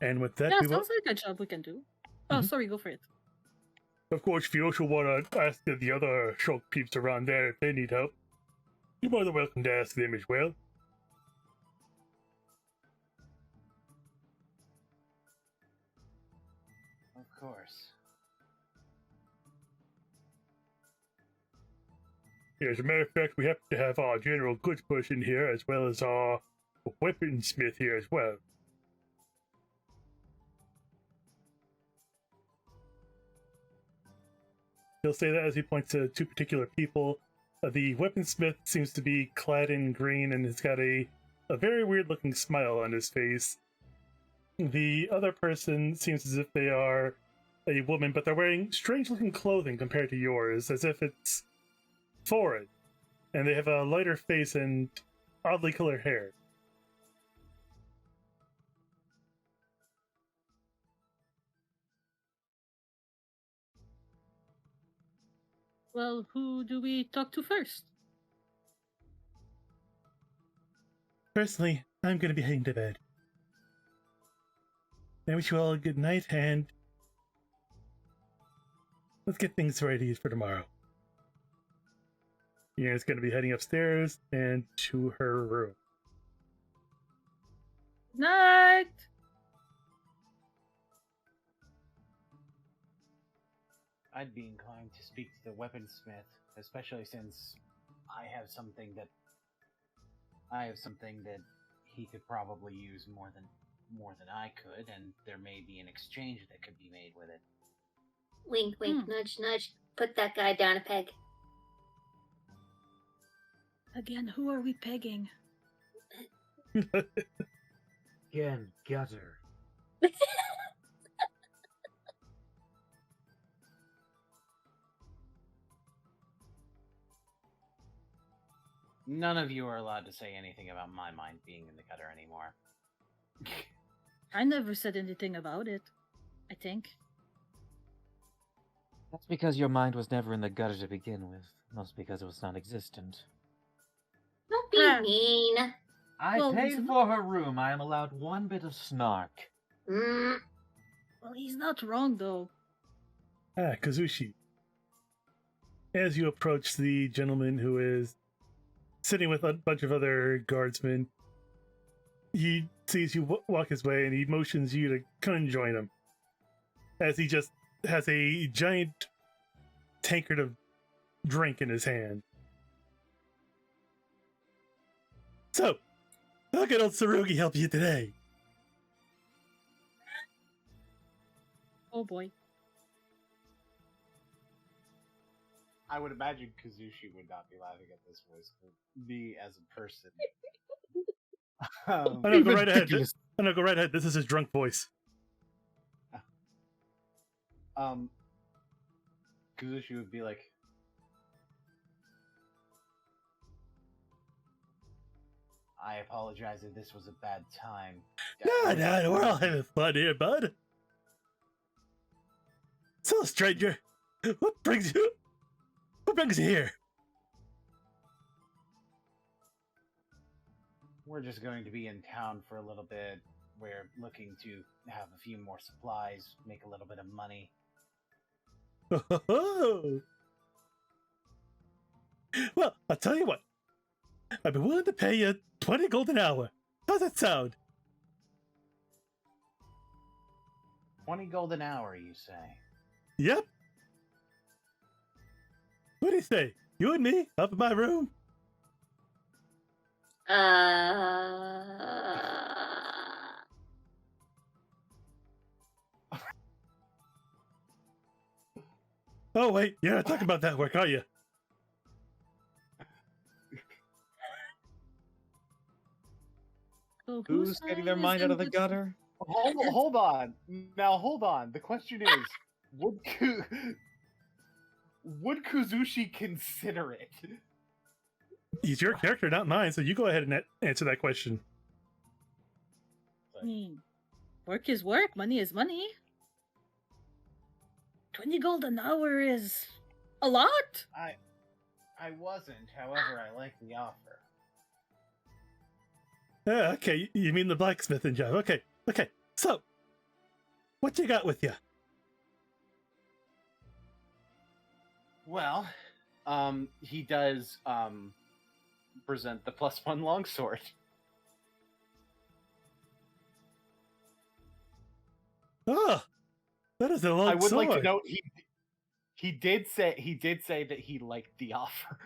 And with that, Yeah, we will, sounds like a job we can do. Oh, Mhm. sorry, go for it. of course, if you also want to ask the other shop peeps around there if they need help. You're more than welcome to ask them as well. Of course. Yeah, as a matter of fact, we happen to have our general goods person here, as well as our weaponsmith here as well. He'll say that as he points to two particular people. The weaponsmith seems to be clad in green and has got a very weird looking smile on his face. The other person seems as if they are a woman, but they're wearing strange looking clothing compared to yours, as if it's foreign. And they have a lighter face and oddly colored hair. Well, who do we talk to first? Personally, I'm going to be heading to bed. I wish you all a good night, and let's get things ready for tomorrow. Yerin's going to be heading upstairs and to her room. Night! I'd be inclined to speak to the weaponsmith, especially since I have something that he could probably use more than I could, and there may be an exchange that could be made with it. Wink, wink, nudge, nudge. Put that guy down a peg. Again, who are we pegging? Again, gutter. None of you are allowed to say anything about my mind being in the gutter anymore. I never said anything about it, I think. That's because your mind was never in the gutter to begin with, not because it was non-existent. Don't be mean. I Well, paid he's for her room. I am allowed one bit of snark. Mm. Well, he's not wrong, though. Ah, Kuzushi. As you approach the gentleman who is sitting with a bunch of other guardsmen, he sees you walk his way and he motions you to come and join him. As he just has a giant tankard of drink in his hand. So, how can old Tsurugi help you today? Oh boy. I would imagine Kuzushi would not be laughing at this voice. Me as a person. Oh, no, go right ahead. Oh, no, go right ahead. This is his drunk voice. Kuzushi would be like, I apologize if this was a bad time. No, we're all having fun here, bud. So, stranger, what brings you here? We're just going to be in town for a little bit. We're looking to have a few more supplies, make a little bit of money. Well, I'll tell you what. I'd be willing to pay you 20 gold an hour. How's that sound? 20 gold an hour, you say? Yep. What do you say? You and me up in my room? Oh, wait. You're not talking about that work, are you? So Who's getting their mind out of the gutter? Hold on. Now, hold on. The question is, would Kuzushi consider it? He's your character, not mine, so you go ahead and answer that question. I mean, work is work, money is money. 20 gold an hour is a lot. I wasn't. However, I like the offer. Okay, you mean the blacksmithing job. Okay. So, what you got with you? Well, he does present the +1 longsword. Ah, that is a long I would sword. like to note he did say that he liked the offer.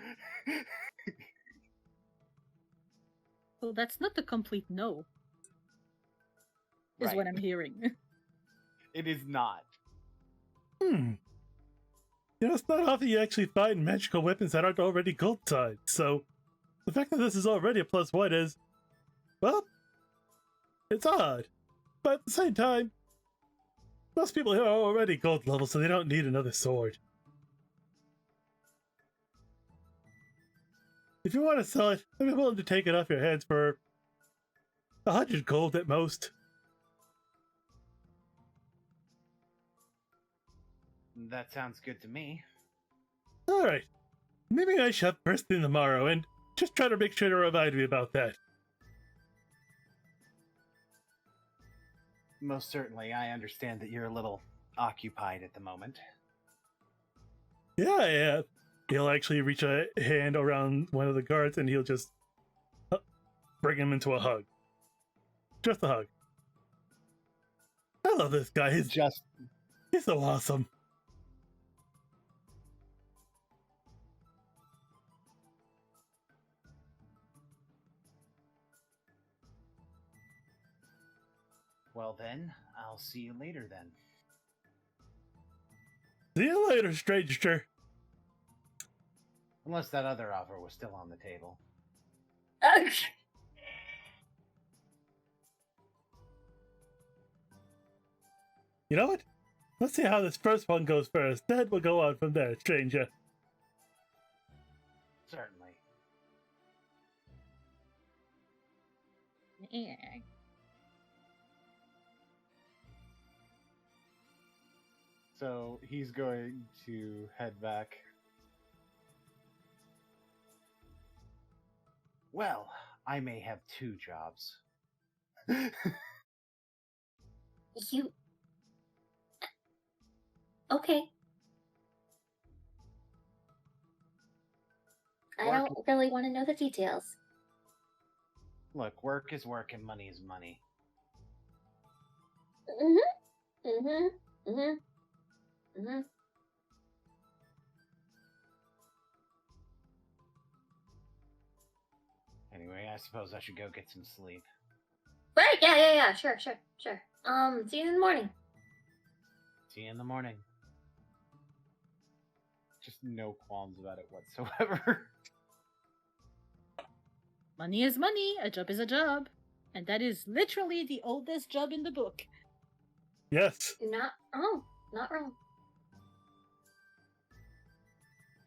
So that's not a complete no, is Right. what I'm hearing. It is not. You know, it's not often you actually find magical weapons that aren't already gold tied, so the fact that this is already a +1 is, well, it's odd. But at the same time, most people here are already gold level, so they don't need another sword. If you want to sell it, I'd be willing to take it off your hands for 100 gold at most. That sounds good to me. Alright, maybe I shop first thing tomorrow and just try to make sure to remind me about that. Most certainly, I understand that you're a little occupied at the moment. Yeah. He'll actually reach a hand around one of the guards and he'll just bring him into a hug. Just a hug. I love this guy. He's so awesome. Well then, I'll see you later then. See you later, stranger. Unless that other offer was still on the table. You know what? Let's see how this first one goes first. Then we'll go on from there, stranger. Certainly. Yeah. So he's going to head back. Well, I may have 2 jobs. You. Okay. I don't really want to know the details. Look, work is work and money is money. Anyway, I suppose I should go get some sleep. Right, yeah, sure. See you in the morning. See you in the morning. Just no qualms about it whatsoever. Money is money, a job is a job. And that is literally the oldest job in the book. Yes. Not wrong. Not wrong.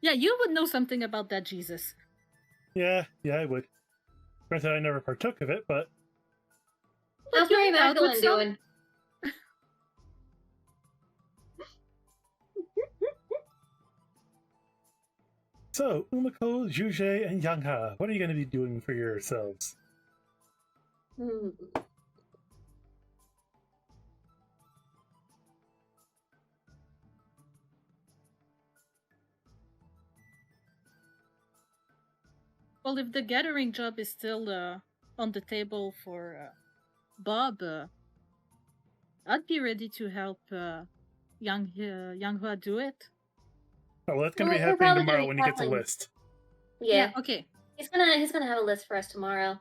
Yeah, you would know something about that, Jesus. Yeah, I would. Granted, I never partook of it, but... How's Mary Magdalene doing? So, Umeko, Xue Zhe, and Yanghe, what are you going to be doing for yourselves? Well, if the gathering job is still on the table for Bob, I'd be ready to help Yanghe do it. Oh, well, that's going to be We're happening probably tomorrow gonna be when he gets a traveling. list. Yeah. Okay. He's gonna have a list for us tomorrow.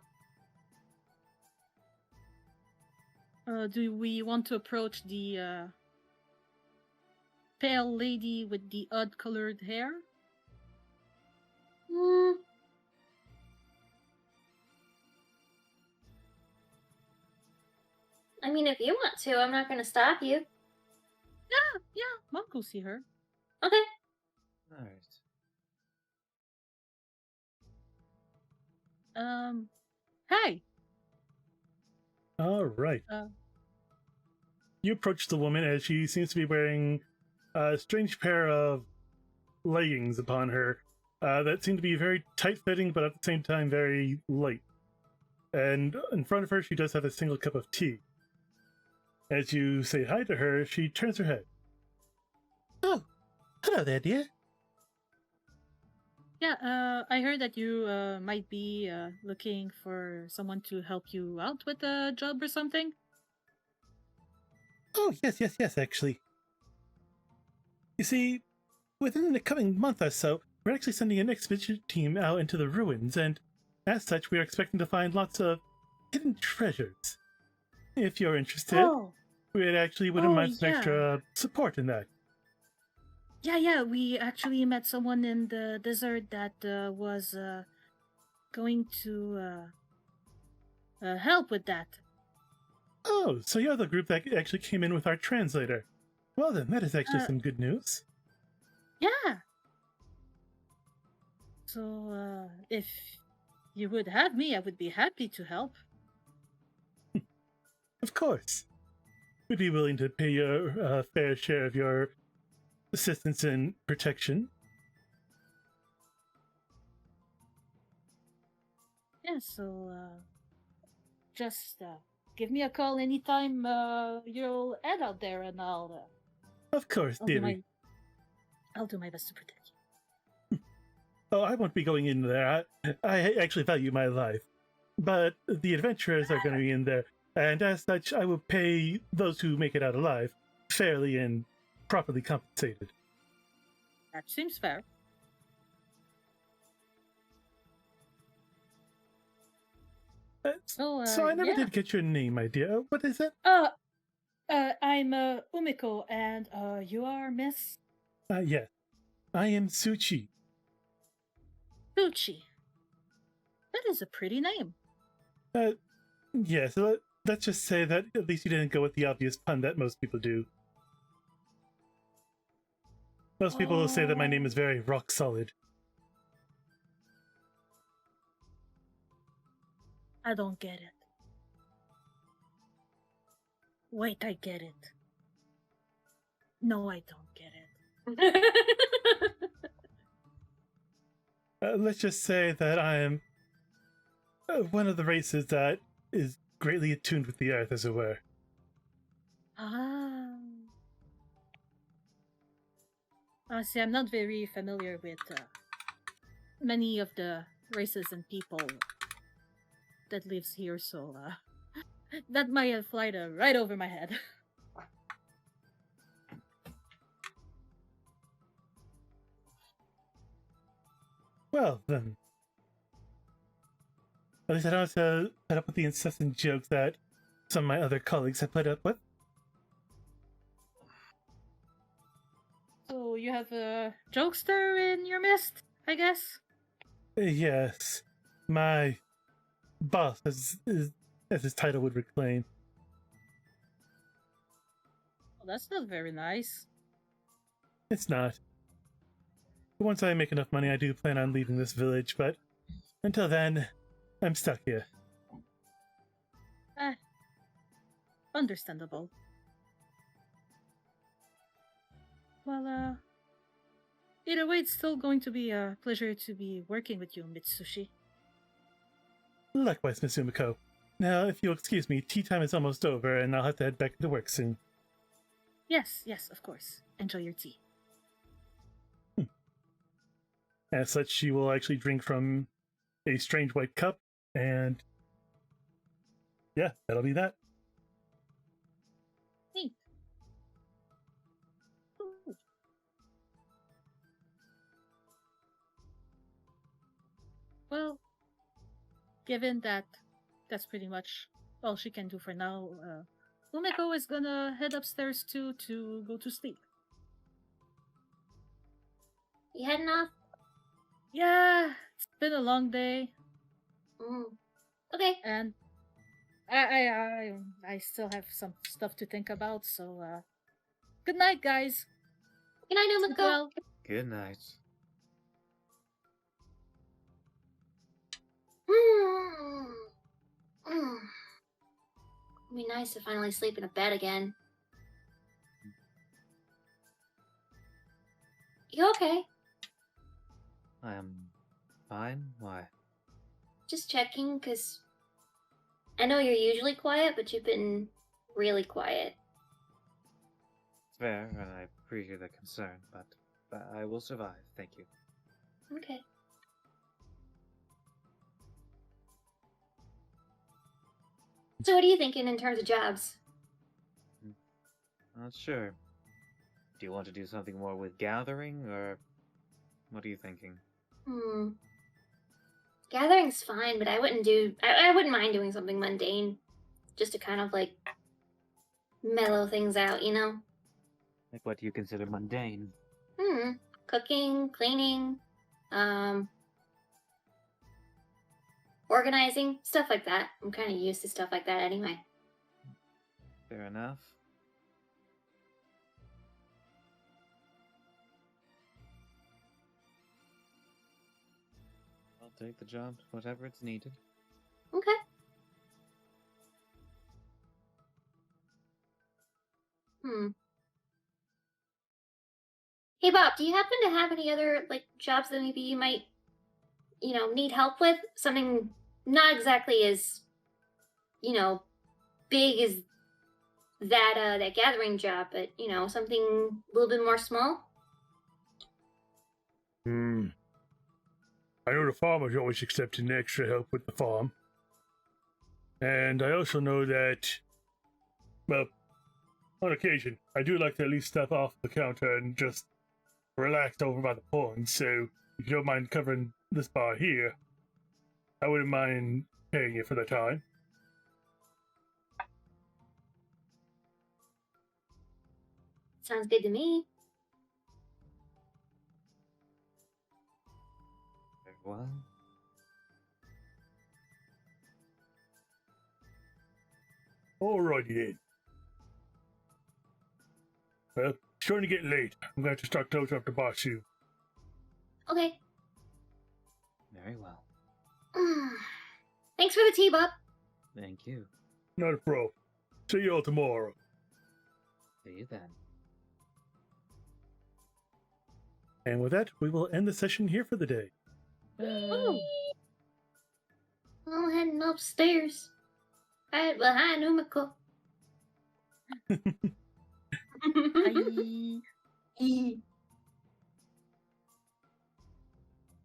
Do we want to approach the pale lady with the odd-colored hair? I mean, if you want to, I'm not gonna stop you. Yeah, Mom go see her. Okay. Alright. Hi. All right. You approach the woman as she seems to be wearing a strange pair of leggings upon her that seem to be very tight-fitting, but at the same time very light. And in front of her, she does have a single cup of tea. As you say hi to her, she turns her head. Oh, hello there, dear. Yeah, I heard that you might be looking for someone to help you out with a job or something. Oh, yes, actually. You see, within the coming month or so, we're actually sending an expedition team out into the ruins, and as such, we are expecting to find lots of hidden treasures. If you're interested, Oh, we actually wouldn't Oh, mind some yeah. extra support in that. yeah. We actually met someone in the desert that was going to help with that. Oh, so you're the group that actually came in with our translator. Well then, that is actually Uh, some good news. Yeah. So, if you would have me, I would be happy to help. Of course. We'd be willing to pay your fair share of your assistance and protection. Yeah, so just give me a call anytime you'll head out there, and Of course, dearie. I'll do my best to protect you. Oh, I won't be going in there. I actually value my life. But the adventurers are going to be in there, and as such, I will pay those who make it out alive fairly and properly compensated. That seems fair. So I never did get your name, my dear. What is it? I'm Umeko, and you are Miss Yes. I am Suchi. Gucci. That is a pretty name. Yes, let's just say that at least you didn't go with the obvious pun that most people do. Most people will say that my name is very rock solid. I don't get it. Wait, I get it. No, I don't get it. Let's just say that I am one of the races that is greatly attuned with the earth, as it were. See, I'm not very familiar with many of the races and people that lives here, so that might have flied right over my head. Well, then. At least I don't have to put up with the incessant jokes that some of my other colleagues have put up with. So you have a jokester in your midst, I guess? Yes. My boss, as his title would reclaim. Well, that's not very nice. It's not. Once I make enough money, I do plan on leaving this village, but until then, I'm stuck here. Understandable. Well, either way, it's still going to be a pleasure to be working with you, Mitsushi. Likewise, Miss Umeko. Now, if you'll excuse me, tea time is almost over, and I'll have to head back to work soon. Yes, of course. Enjoy your tea. As such, she will actually drink from a strange white cup, and yeah, that'll be that. Neat. Ooh. Well, given that that's pretty much all she can do for now, Umeko is gonna head upstairs too to go to sleep. You heading off? Yeah, it's been a long day. Okay. And I still have some stuff to think about, so good night, guys. Good night, Sleep Umeko. well. Good night. It'd be nice to finally sleep in a bed again. You okay? I am fine. Why? Just checking, because I know you're usually quiet, but you've been really quiet. Fair, and I appreciate the concern, but I will survive. Thank you. Okay. So what are you thinking in terms of jobs? Not sure. Do you want to do something more with gathering, or what are you thinking? Gathering's fine, but I wouldn't mind doing something mundane. Just to kind of like mellow things out, you know? Like, what do you consider mundane? Cooking, cleaning, organizing, stuff like that. I'm kind of used to stuff like that anyway. Fair enough. I'll take the job, whatever it's needed. Okay. Hey Bob, do you happen to have any other like jobs that maybe you might, need help with? Something not exactly as, big as that gathering job, but something a little bit more small. I know the farmer's always accepting extra help with the farm. And I also know that, well, on occasion, I do like to at least step off the counter and just relax over by the pond, so if you don't mind covering this bar here, I wouldn't mind paying you for the time. Sounds good to me. Very well. Alrighty then. Well, it's starting to get late. I'm going to have to start closing up the bar soon. Okay. Very well. Thanks for the tea, Bob. Thank you. Not a problem. See you all tomorrow. See you then. And with that, we will end the session here for the day. Oh. I'm heading upstairs. Right behind Umeko.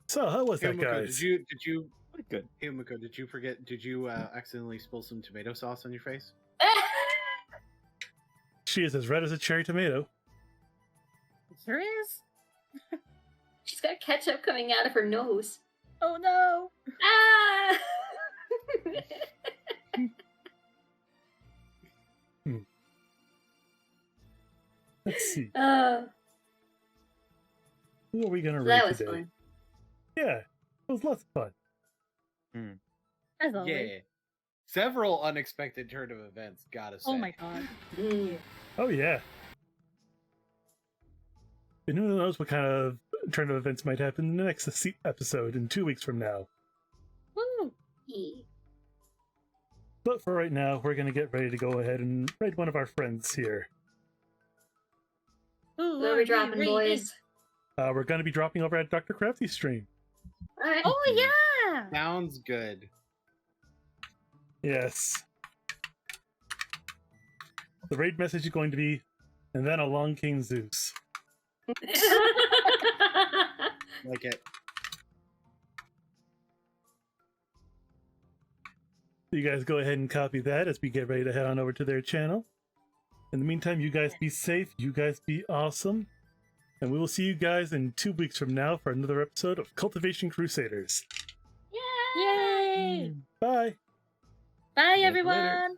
So, how was that, Umeko, guys? did you Good. Umeko, did you accidentally spill some tomato sauce on your face? She is as red as a cherry tomato. Sure is. She's got ketchup coming out of her nose. Oh no! Ah! Let's see. Who are we going to read That was today? fun. Yeah, it was lots of fun. As always. Yeah. Several unexpected turn of events, gotta say. Oh my god. Oh, yeah. And who knows what kind of turn of events might happen in the next episode in 2 weeks from now. Woo! But for right now, we're going to get ready to go ahead and raid one of our friends here. Ooh, Where are we dropping, boys? We're going to be dropping over at Dr. Crafty's stream. Alright. Oh yeah! Sounds good. Yes. The raid message is going to be, and then along came Zeus. Like it. You guys go ahead and copy that as we get ready to head on over to their channel. In the meantime, you guys be safe, you guys be awesome, and we will see you guys in 2 weeks from now for another episode of Cultivation Crusaders. Yay! Bye! Bye you everyone! later.